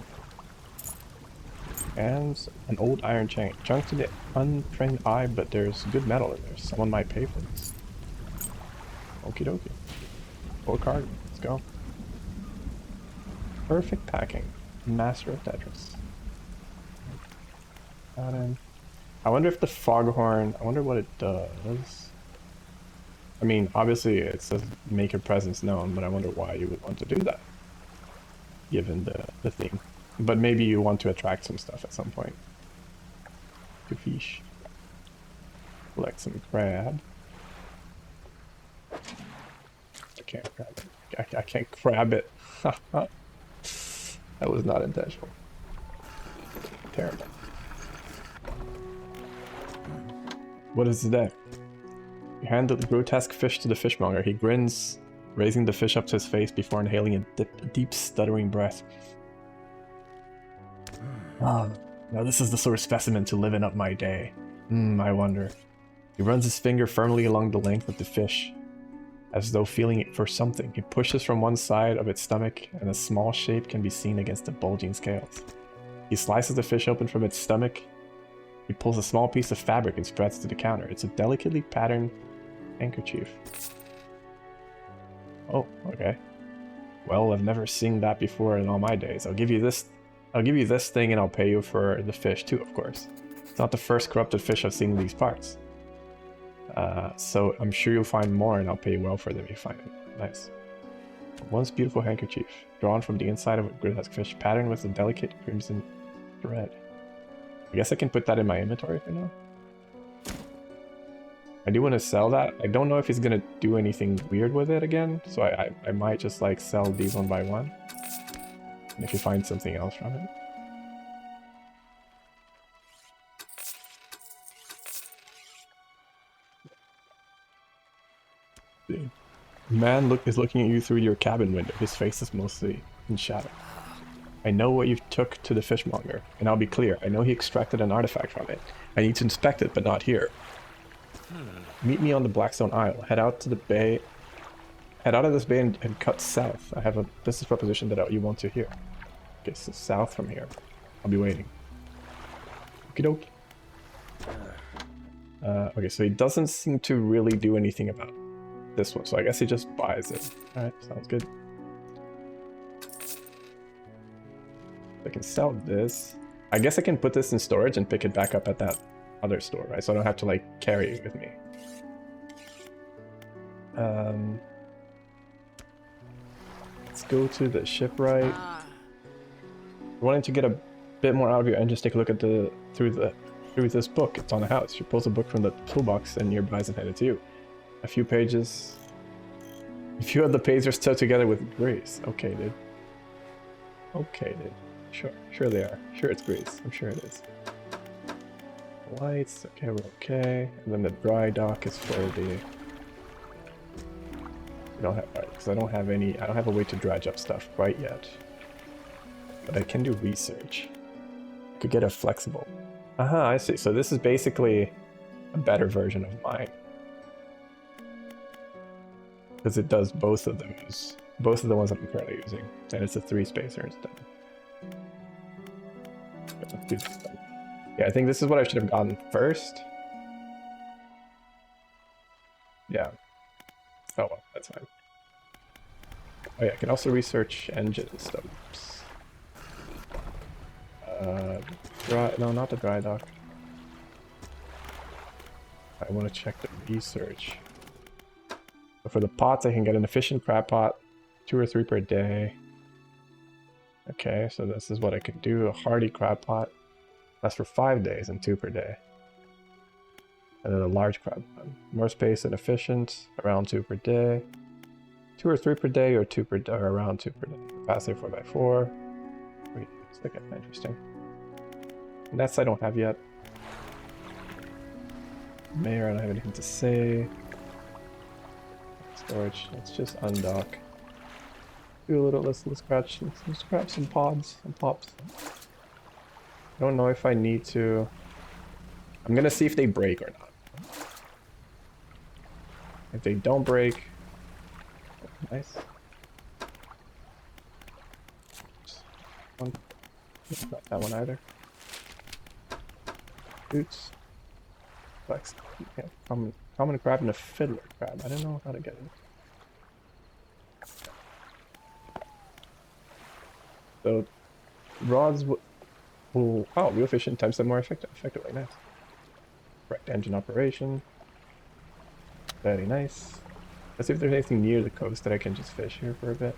[SPEAKER 1] And an old iron chain. Junk to the untrained eye, but there's good metal in there. Someone might pay for this. Okie dokie. Full card, let's go. Perfect packing. Master of Tetris. Got in. I wonder if the foghorn, I wonder what it does. I mean, obviously it says make your presence known, but I wonder why you would want to do that. Given the theme. But maybe you want to attract some stuff at some point. To fish. Collect some crab. I can't grab it. I can't grab it. That was not intentional. Terrible. What is that? You hand the grotesque fish to the fishmonger. He grins, raising the fish up to his face before inhaling a deep stuttering breath. Now this is the sort of specimen to liven up my day. I wonder. He runs his finger firmly along the length of the fish, as though feeling it for something. He pushes from one side of its stomach, and a small shape can be seen against the bulging scales. He slices the fish open from its stomach. He pulls a small piece of fabric and spreads it to the counter. It's a delicately patterned handkerchief. Oh, okay. Well, I've never seen that before in all my days. I'll give you this thing and I'll pay you for the fish too, of course. It's not the first corrupted fish I've seen in these parts. So I'm sure you'll find more and I'll pay you well for them if you find it. Nice. Once beautiful handkerchief, drawn from the inside of a grotesque fish, patterned with a delicate crimson thread. I guess I can put that in my inventory for now. I do want to sell that. I don't know if he's gonna do anything weird with it again, so I might just like sell these one by one. And if you find something else from it. The man is looking at you through your cabin window. His face is mostly in shadow. I know what you took to the fishmonger, and I'll be clear. I know he extracted an artifact from it. I need to inspect it, but not here. Meet me on the Blackstone Isle. Head out to the bay. Head out of this bay and cut south. I have a business proposition that you want to hear. Okay, so south from here. I'll be waiting. Okie dokie. Okay, so he doesn't seem to really do anything about this one, so I guess he just buys it. Alright, sounds good. I can sell this. I guess I can put this in storage and pick it back up at that other store, right? So I don't have to like carry it with me. Let's go to the shipwright. You're wanting to get a bit more out of your engine, just take a look at through this book. It's on the house. She pulls a book from the toolbox and nearby and hand it to you. A few pages. A few of the pages are still together with grace. Okay, dude. Okay, dude. Sure they are. Sure it's grace. I'm sure it is. Lights. Okay, we're okay. And then the dry dock is for the. We don't have because I don't have any. I don't have a way to dredge up stuff quite yet. But I can do research. I could get a flexible. I see. So this is basically a better version of mine. Because it does both of those. Both of the ones that I'm currently using. And it's a 3-spacer instead. Let's do this thing. Yeah, I think this is what I should have gotten first. Yeah. Oh well, that's fine. Oh yeah, I can also research engine stuff. No, not the dry dock. I want to check the research. So for the pots, I can get an efficient crab pot, 2 or 3 per day. Okay, so this is what I can do. A hardy crab pot. That's for 5 days and 2 per day. And then a large crab pot. More space and efficient, around 2 per day. 2 or 3 per day, or 2 per day, or around 2 per day. Capacity 4x4. Wait, okay, interesting. Nets I don't have yet. Mayor, I don't have anything to say. Storage, let's just undock. Do a little, let's scratch some pods and pops. I don't know if I need to. I'm gonna see if they break or not. If they don't break, nice. Not that one either. Boots. Flex. Yeah, common crab and a fiddler crab. I don't know how to get it. So rods will real efficient times them more effectively. Nice. Correct engine operation. Very nice. Let's see if there's anything near the coast that I can just fish here for a bit.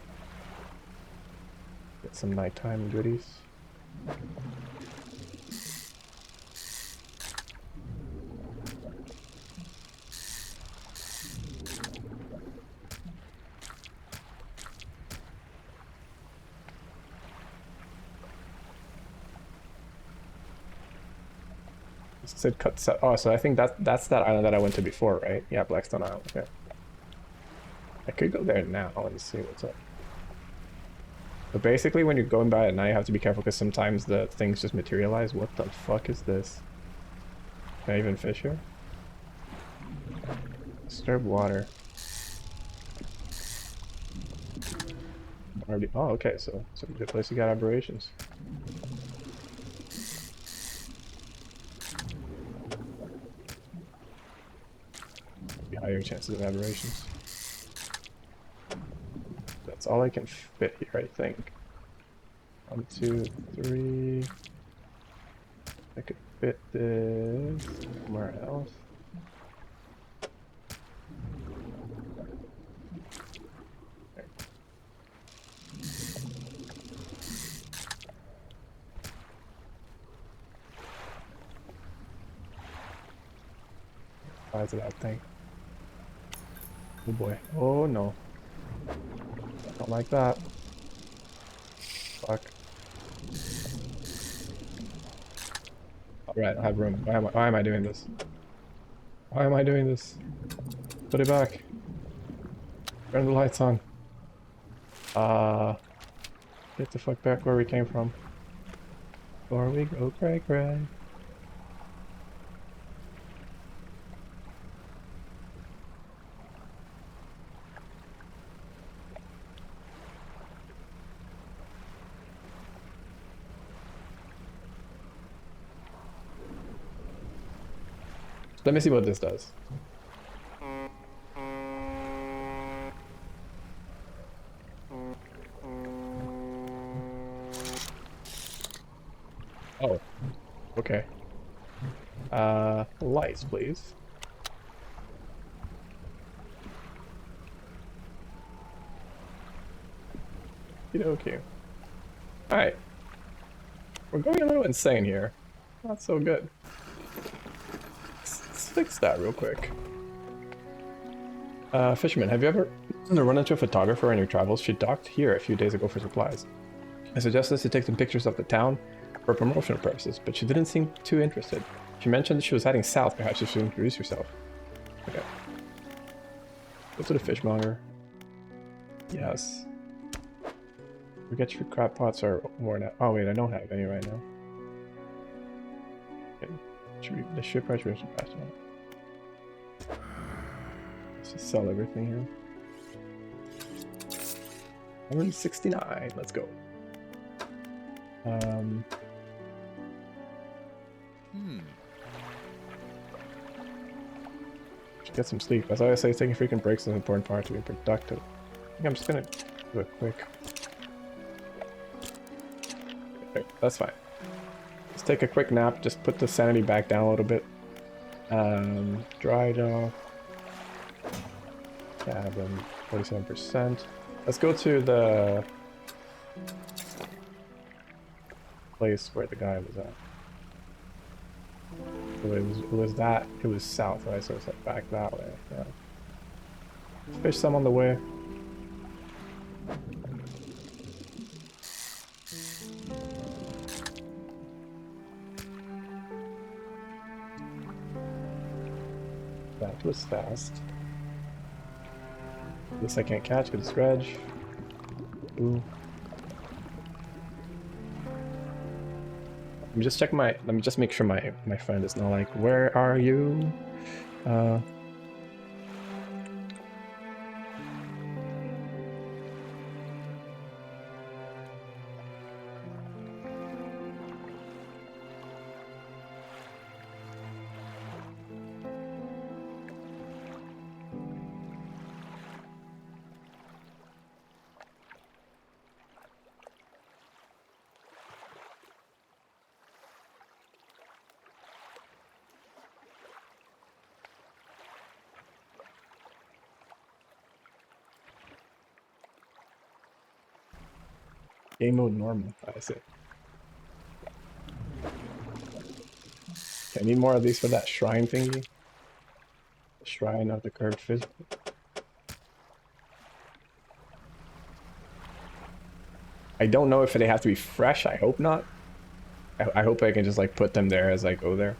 [SPEAKER 1] Get some nighttime goodies. Said cut set. Oh, so I think that's that island that I went to before, right? Yeah, Blackstone Island. Okay. I could go there now and see what's up. But basically, when you're going by at night, you have to be careful because sometimes the things just materialize. What the fuck is this? Can I even fish here? Disturb water. Already. Oh, okay. So it's a good place to get aberrations. Be higher chances of aberrations. That's all I can fit here, I think. 1, 2, 3. I could fit this somewhere else. There. Size of that thing. Oh boy. Oh no. Don't like that. Fuck. Alright, I have room. Why am I doing this? Why am I doing this? Put it back. Turn the lights on. Get the fuck back where we came from. Before we go cray. Let me see what this does. Oh, okay. Lights, please. Okay. Alright. We're going a little insane here. Not so good. Let's fix that real quick. Fisherman, have you ever run into a photographer in your travels? She docked here a few days ago for supplies. I suggested to take some pictures of the town for promotional purposes, but she didn't seem too interested. She mentioned she was heading south. Perhaps you should introduce yourself. Okay. Go to the fishmonger. Yes. Forget your crab pots are worn out. Oh wait, I don't have any right now. Okay. The ship price was passed on. Let's just sell everything here. 169. Let's go. Should get some sleep. As I always say, taking freaking breaks is an important part to being productive. I think I'm just gonna do it quick. Okay, that's fine. Let's take a quick nap. Just put the sanity back down a little bit. Dried off. Cabin, 47%. Let's go to the place where the guy was at. So it was south, right? So it's like back that way. Yeah. Fish some on the way. That was fast. This I can't catch because it's Dredge. Ooh. Let me just check let me just make sure my friend is not like, where are you? Game mode normal, I see. I need more of these for that shrine thingy. The shrine of the curved fish. I don't know if they have to be fresh, I hope not. I hope I can just like put them there as I go there.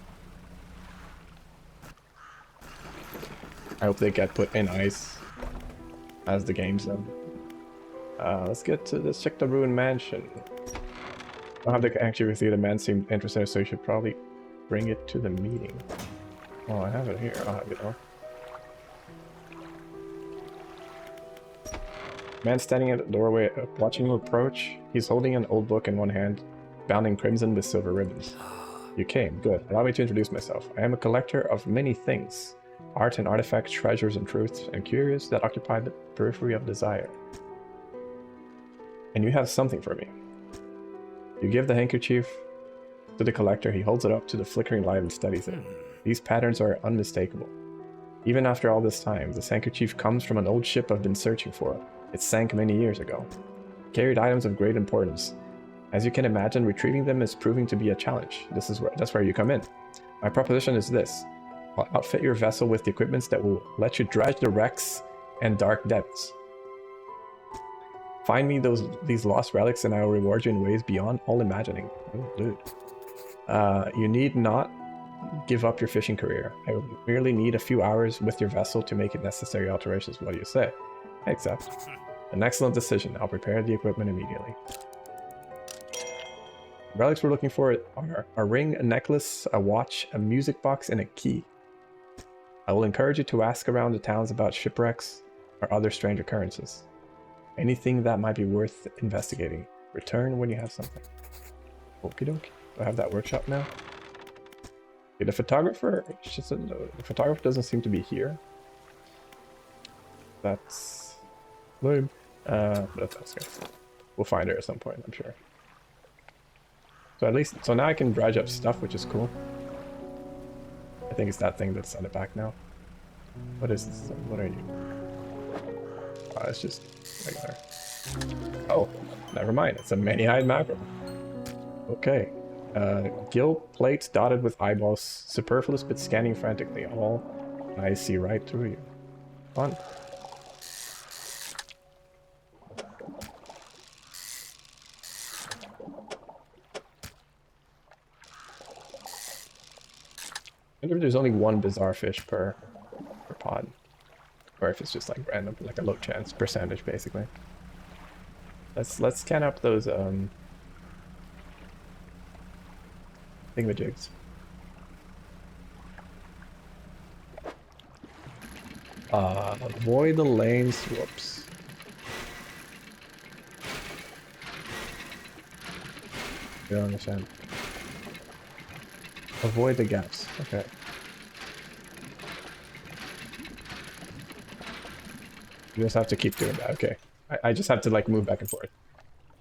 [SPEAKER 1] I hope they get put in ice as the game's done. Let's check the ruined mansion. I'll have to actually with you. The man seemed interested, so you should probably bring it to the meeting. Oh, I have it here. I'll have it on. Man standing at the doorway, watching you approach. He's holding an old book in one hand, bound in crimson with silver ribbons. You came. Good. Allow me to introduce myself. I am a collector of many things. Art and artifacts, treasures and truths, and curious that occupy the periphery of desire. And you have something for me. You give the handkerchief to the collector. He holds it up to the flickering light and studies it. These patterns are unmistakable. Even after all this time, this handkerchief comes from an old ship I've been searching for. It sank many years ago. It carried items of great importance. As you can imagine, retrieving them is proving to be a challenge. That's where you come in. My proposition is this. I'll outfit your vessel with the equipments that will let you dredge the wrecks and dark depths. Find me these lost relics and I will reward you in ways beyond all imagining. Oh, dude. You need not give up your fishing career. I merely need a few hours with your vessel to make necessary alterations. What do you say? I accept. An excellent decision. I'll prepare the equipment immediately. The relics we're looking for are a ring, a necklace, a watch, a music box, and a key. I will encourage you to ask around the towns about shipwrecks or other strange occurrences. Anything that might be worth investigating. Return when you have something. Okie dokie. Do I have that workshop now? Okay, the photographer doesn't seem to be here. That's lame. But that's good. We'll find her at some point, I'm sure. So now I can dredge up stuff, which is cool. I think it's that thing that's on the back now. What is this? What are you? Oh, it's just regular. Oh, never mind. It's a many-eyed mackerel. Okay. Gill plates dotted with eyeballs, superfluous but scanning frantically. All eyes see right through you. Fun. I wonder if there's only one bizarre fish per pod. Or if it's just like random, like a low chance percentage basically. Let's scan up those thingamajigs. Avoid the lanes. Whoops. I don't understand. Avoid the gaps. Okay. You just have to keep doing that. Okay. I just have to like move back and forth.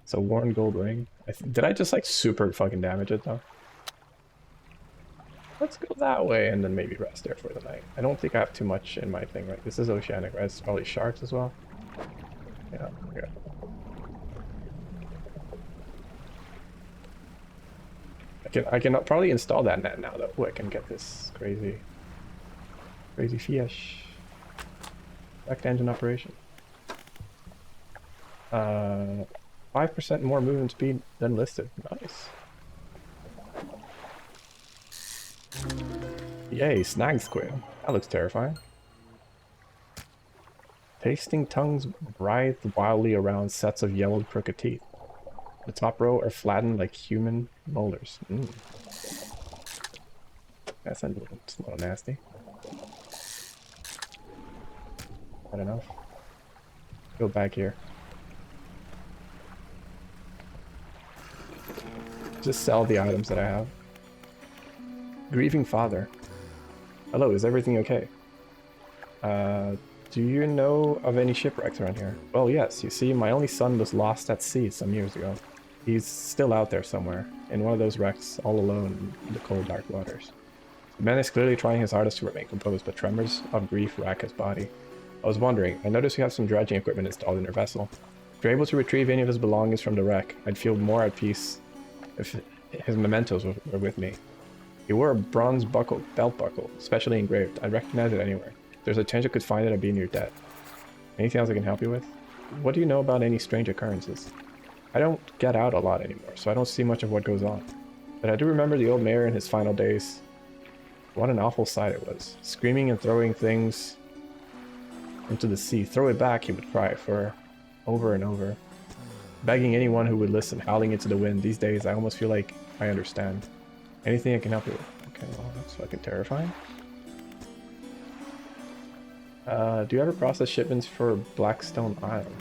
[SPEAKER 1] So worn gold ring. Did I just like super fucking damage it though? Let's go that way and then maybe rest there for the night. I don't think I have too much in my thing, right? This is oceanic, right? It's probably sharks as well. Yeah, okay. I can probably install that net now though. Ooh, I can get this crazy fish. Back to engine operation. 5% more movement speed than listed. Nice. Yay, snag squid. That looks terrifying. Tasting tongues writhe wildly around sets of yellowed crooked teeth. The top row are flattened like human molars. That's a little nasty. I don't know. Go back here. Just sell the items that I have. Grieving father. Hello, is everything okay? Do you know of any shipwrecks around here? Well, yes. You see, my only son was lost at sea some years ago. He's still out there somewhere, in one of those wrecks, all alone in the cold, dark waters. The man is clearly trying his hardest to remain composed, but tremors of grief rack his body. I was wondering, I noticed you have some dredging equipment installed in your vessel. If you're able to retrieve any of his belongings from the wreck, I'd feel more at peace if his mementos were with me. He wore a bronze belt buckle, specially engraved. I'd recognize it anywhere. If there's a chance you could find it, I'd be in your debt. Anything else I can help you with? What do you know about any strange occurrences? I don't get out a lot anymore, so I don't see much of what goes on. But I do remember the old mayor in his final days. What an awful sight it was. Screaming and throwing things into the sea. Throw it back, he would cry for over and over. Begging anyone who would listen, howling into the wind. These days, I almost feel like I understand. Anything I can help you with. Okay, well, that's fucking terrifying. Do you ever process shipments for Blackstone Island?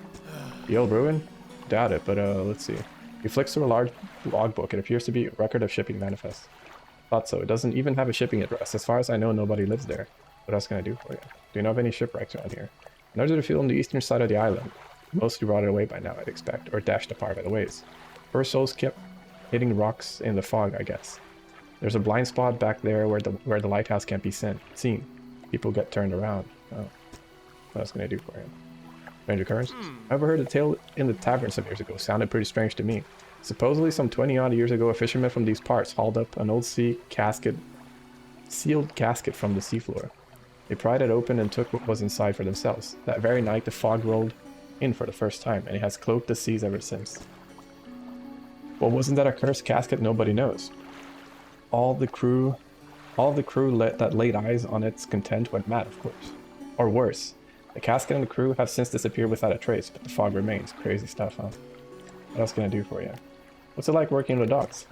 [SPEAKER 1] The old ruin? Doubt it, but let's see. He flicks through a large logbook. It appears to be a record of shipping manifest. Thought so. It doesn't even have a shipping address. As far as I know, nobody lives there. What else can I do for you? Do you know of any shipwrecks around here? Another to field on the eastern side of the island. Mostly rotted away by now, I'd expect, or dashed apart by the waves. First souls kept hitting rocks in the fog, I guess. There's a blind spot back there where the lighthouse can't be seen. People get turned around. Oh. What else can I do for you? Strange occurrences? I overheard a tale in the tavern some years ago. Sounded pretty strange to me. Supposedly some 20-odd years ago, a fisherman from these parts hauled up an old sealed casket from the seafloor. They pried it open and took what was inside for themselves. That very night, the fog rolled in for the first time, and it has cloaked the seas ever since. Well, wasn't that a cursed casket? Nobody knows. All the crew that laid eyes on its content went mad, of course. Or worse, the casket and the crew have since disappeared without a trace, but the fog remains. Crazy stuff, huh? What else can I do for you? What's it like working on the docks?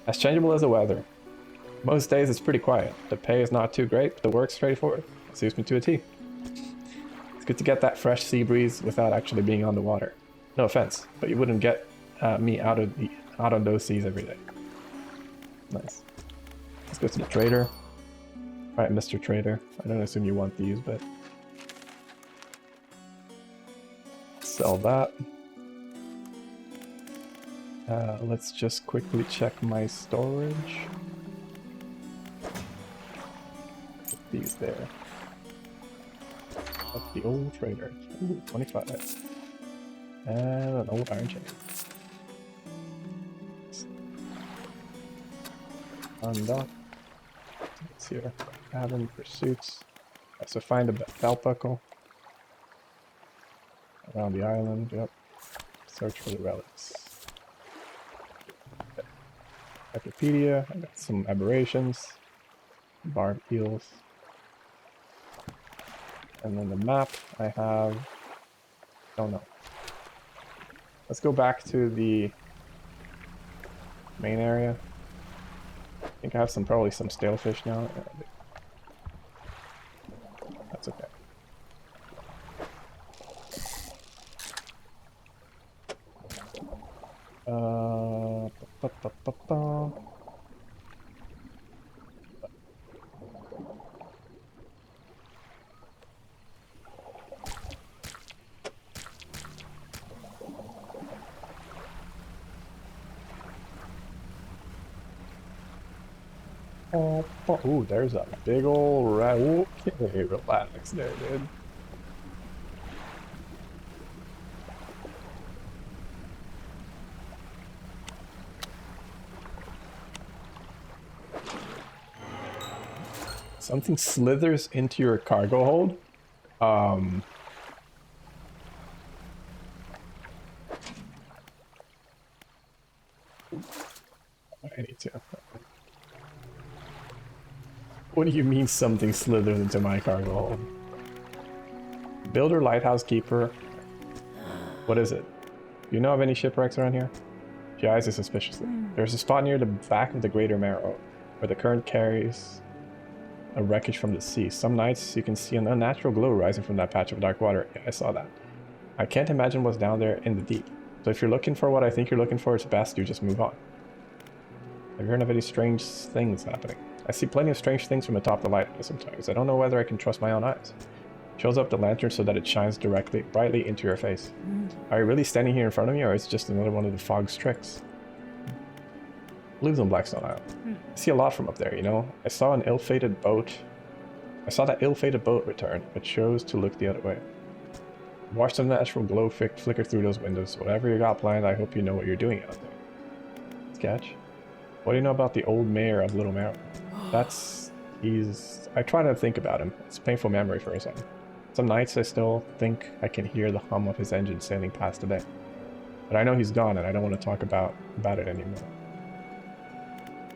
[SPEAKER 1] As changeable as the weather. Most days it's pretty quiet. The pay is not too great, but the work's straightforward. It suits me to a T. It's good to get that fresh sea breeze without actually being on the water. No offense, but you wouldn't get me out on those seas every day. Nice. Let's go to the trader. Alright, Mr. Trader. I don't assume you want these, but... sell that. Let's just quickly check my storage. Put these there. That's the old trader. Ooh, 25. And an old iron chain. Undock. Let's see here. Cabin pursuits. Right, so find a belt buckle. Around the island, yep. Search for the relics. Okay. Encyclopedia, I got some aberrations. Barb eels. And then the map I have... oh no. Let's go back to the main area. I think I have probably some stale fish now. That's okay. Ba, ba, ba, ba. Oh, ooh, there's a big old rat. Okay, relax there, dude. Something slithers into your cargo hold. I need to. What do you mean something slithers into my cargo hold? Builder, lighthouse keeper. What is it? Do you know of any shipwrecks around here? She eyes it suspiciously. There's a spot near the back of the Greater Marrow, where the current carries a wreckage from the sea. Some nights you can see an unnatural glow rising from that patch of dark water. Yeah, I saw that. I can't imagine what's down there in the deep. So if you're looking for what I think you're looking for, it's best you just move on. Have you heard of any strange things happening? I see plenty of strange things from atop the lighthouse sometimes. I don't know whether I can trust my own eyes. Shows up the lantern so that it shines brightly into your face. Are you really standing here in front of me, or is it just another one of the fog's tricks? Lives on Blackstone Island. I see a lot from up there, you know? I saw that ill-fated boat return, but chose to look the other way. Watch the natural glow flicker through those windows. Whatever you got planned, I hope you know what you're doing out there. Sketch. What do you know about the old mayor of Little Marrow? I try to think about him. It's a painful memory for a second. Some nights I still think I can hear the hum of his engine sailing past the bay. But I know he's gone and I don't want to talk about it anymore.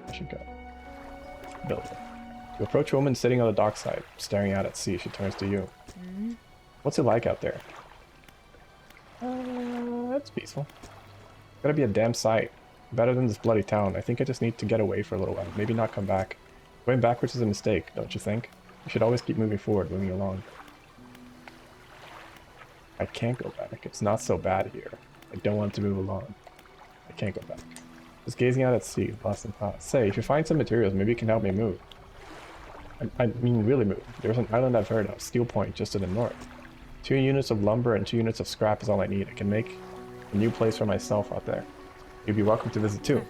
[SPEAKER 1] I should go. Builder. You approach a woman sitting on the dockside, staring out at sea. She turns to you. What's it like out there? That's peaceful. Gotta be a damn sight. Better than this bloody town. I think I just need to get away for a little while. Maybe not come back. Going backwards is a mistake, don't you think? You should always keep moving forward, moving along. I can't go back. It's not so bad here. I don't want to move along. I can't go back. Just gazing out at sea, lost in thought. Say, if you find some materials, maybe you can help me move. I mean, really move. There's an island I've heard of, Steel Point, just to the north. 2 units of lumber and 2 units of scrap is all I need. I can make a new place for myself out there. You'd be welcome to visit too.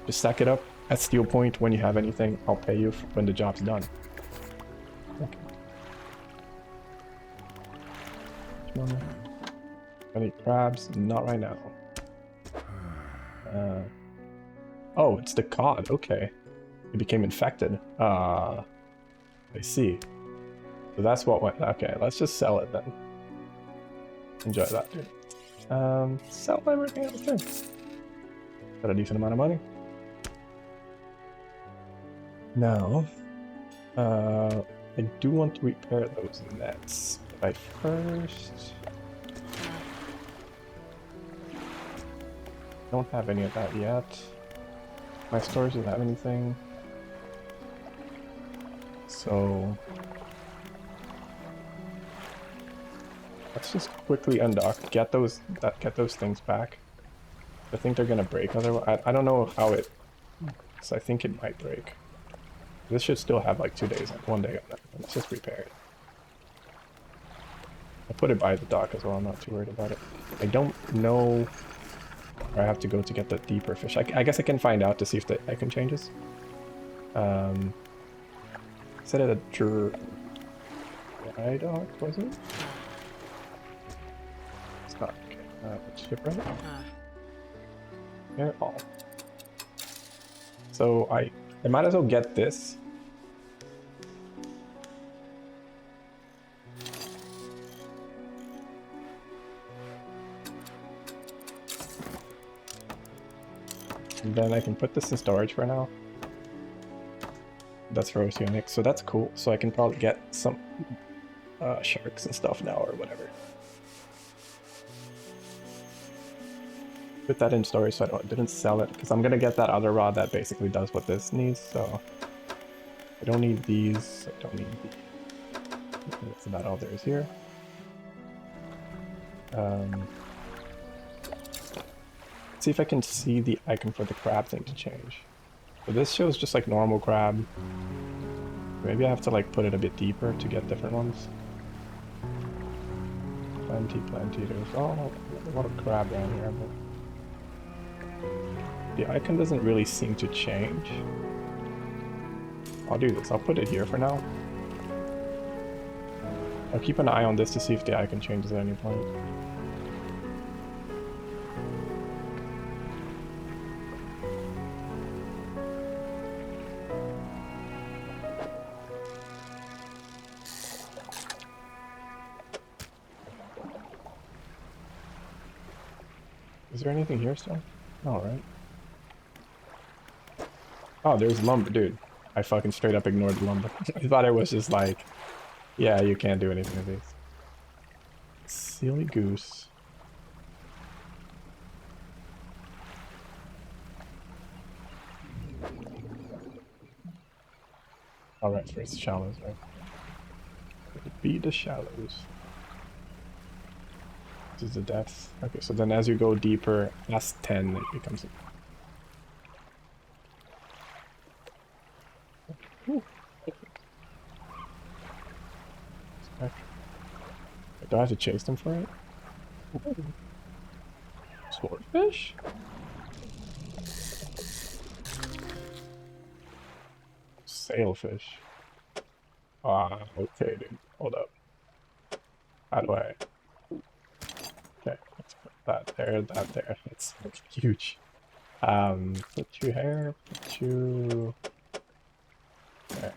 [SPEAKER 1] Just stack it up at Steel Point when you have anything. I'll pay you when the job's done. Okay. Any crabs? Not right now. Oh, it's the cod. Okay. It became infected. I see. So that's what went. Okay, let's just sell it then. Enjoy that, dude. Sell everything else too. Got a decent amount of money. Now, I do want to repair those nets. But first, don't have any of that yet. My stores don't have anything. So let's just quickly undock, get those things back. I think they're gonna break otherwise. I don't know how it. So I think it might break. This should still have like 2 days, like 1 day on it. Let's just repair it. I put it by the dock as well. I'm not too worried about it. I don't know where I have to go to get the deeper fish. I guess I can find out to see if the icon changes. Set it at dry dock, was it? It's not. Okay. Shipwreck. Yeah. Oh. So I might as well get this. And then I can put this in storage for now. That's for Oceanic, so that's cool. So I can probably get some sharks and stuff now or whatever. Put that in storage so I didn't sell it, because I'm gonna get that other rod that basically does what this needs, so I don't need these, I don't need these. That's about all there is here. Let's see if I can see the icon for the crab thing to change. So this shows just like normal crab. Maybe I have to like put it a bit deeper to get different ones. Plenty. There's a lot of crab down here, but the icon doesn't really seem to change. I'll do this. I'll put it here for now. I'll keep an eye on this to see if the icon changes at any point. Is there anything here still? All right. Oh, there's lumber, dude. I fucking straight up ignored the lumber. I thought it was just like, yeah, you can't do anything with these. Silly goose. All right, first the shallows, right? Be the shallows. This is the depth. Okay, so then as you go deeper, past 10, it becomes a... Ooh. Do I have to chase them for it? Ooh. Swordfish? Sailfish. Ah, okay, dude. Hold up. How do I... Okay, let's put that there, that there. That's huge. Put you here, put you... there.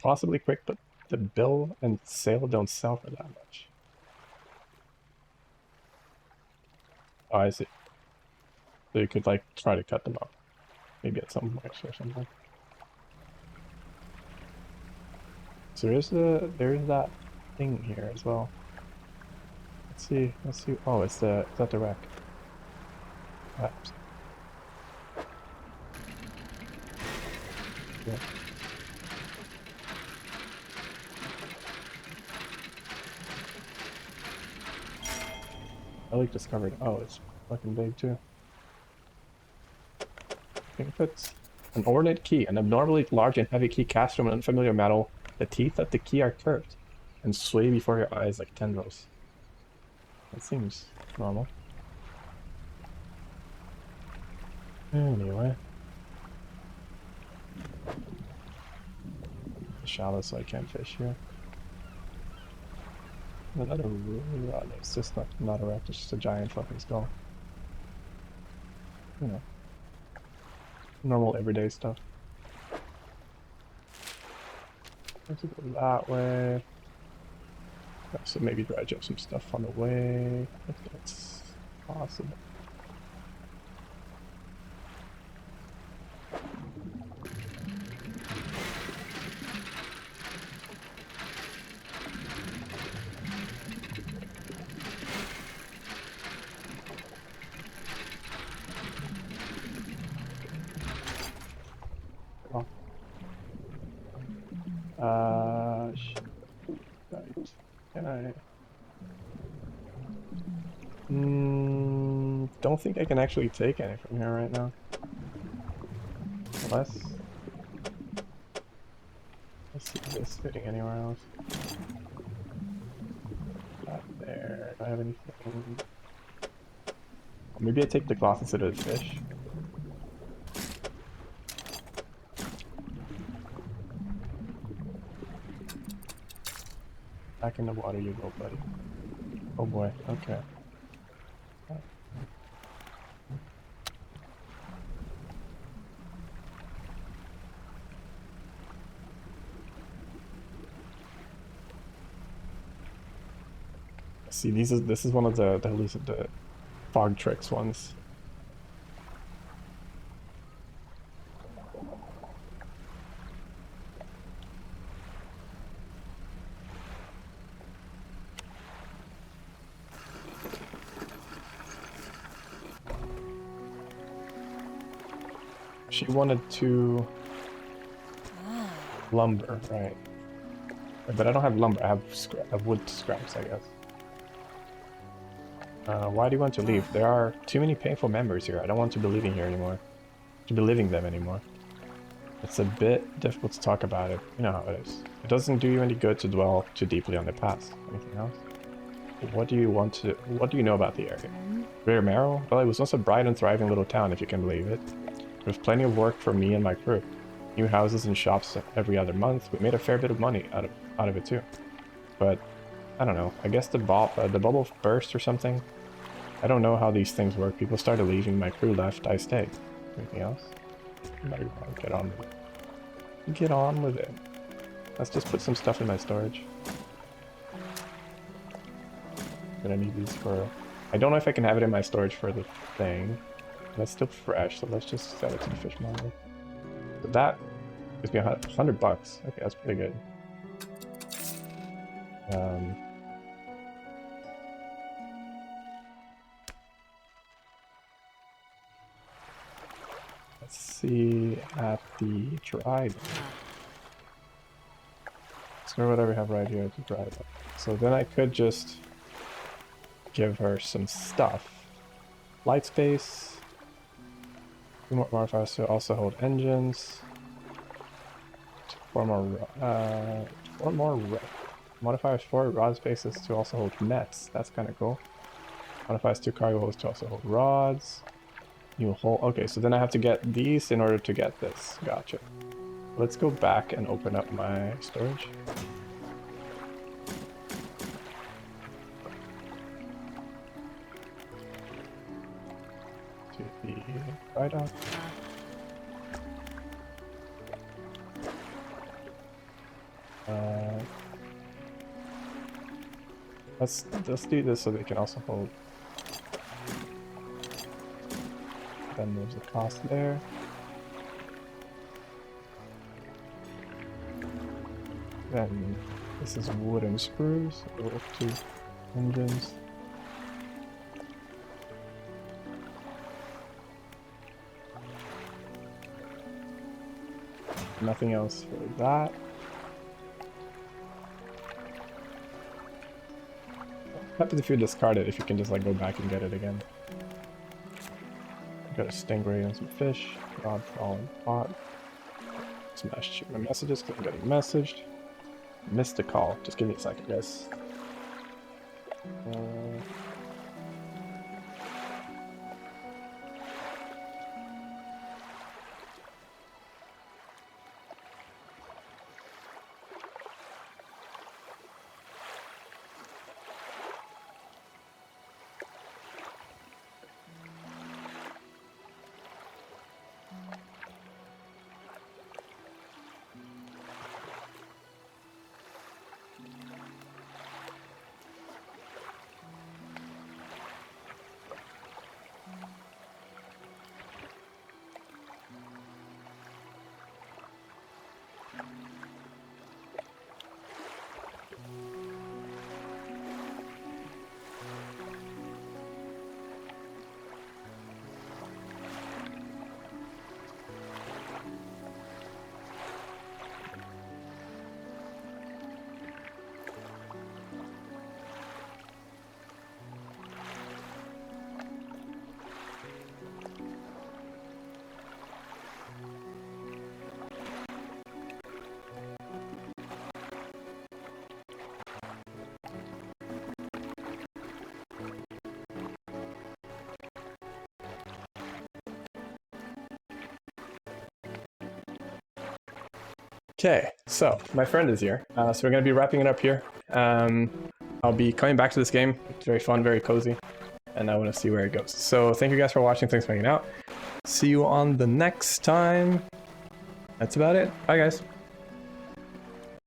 [SPEAKER 1] Possibly quick, but the bill and sail don't sell for that much. Oh, I see. So you could like try to cut them off. Maybe at some point or something. So there's that thing here as well. Let's see. Let's see. Oh, it's that the wreck. Perhaps. Yeah. I like discovered. Oh, it's fucking big too. Inputs. An ornate key, an abnormally large and heavy key cast from an unfamiliar metal. The teeth of the key are curved and sway before your eyes like tendrils. That seems normal. Anyway. It's shallow, so I can't fish here. Another rod. It's just not a wreck, it's just a giant fucking skull. You know. Normal everyday stuff. Let's go that way. So maybe dredge up some stuff on the way, if that's possible. Oh. Right. Can I? Don't think I can actually take any from here right now. Unless... Let's see if this fitting anywhere else. Not there. Do I have anything? Maybe I take the cloth instead of the fish. Back in the water you go, buddy. Oh boy, okay. See, this is one of the fog tricks ones. She wanted to lumber, right? But I don't have lumber. I have wood scraps, I guess. Why do you want to leave? There are too many painful memories here. I don't want to be living here anymore. To be living them anymore. It's a bit difficult to talk about it. You know how it is. It doesn't do you any good to dwell too deeply on the past. Anything else? What do you know about the area? Greater Marrow? Well, it was once a bright and thriving little town, if you can believe it. There was plenty of work for me and my crew. New houses and shops every other month. We made a fair bit of money out of it too. But I don't know. I guess the bubble burst or something. I don't know how these things work. People started leaving. My crew left. I stayed. Anything else? Better get on with it. Get on with it. Let's just put some stuff in my storage. Gonna need these for... I don't know if I can have it in my storage for the thing. That's still fresh, so let's just sell it to the fishmonger. So that gives me $100 bucks. Okay, that's pretty good. Let's see at the trident. So whatever I have right here at the trident. So then I could just give her some stuff. Light space. 2 more modifiers to also hold engines. 4 more modifiers 4 rod spaces to also hold nets. That's kind of cool. Modifies 2 cargo holds to also hold rods. New hole. Okay, so then I have to get these in order to get this. Gotcha. Let's go back and open up my storage. To the dry dock. Let's do this so they can also hold. Then there's a cost there. Then this is wooden screws. So 2 engines. Nothing else for that. What happens if you discard it, if you can just like go back and get it again? Got a stingray and some fish. Rod, fallen pot. Smash check my messages because I'm getting messaged. Missed a call. Just give me a second, guys. Okay, so my friend is here. So we're going to be wrapping it up here. I'll be coming back to this game. It's very fun, very cozy, and I want to see where it goes. So thank you guys for watching. Thanks for hanging out. See you on the next time. That's about it. Bye, guys.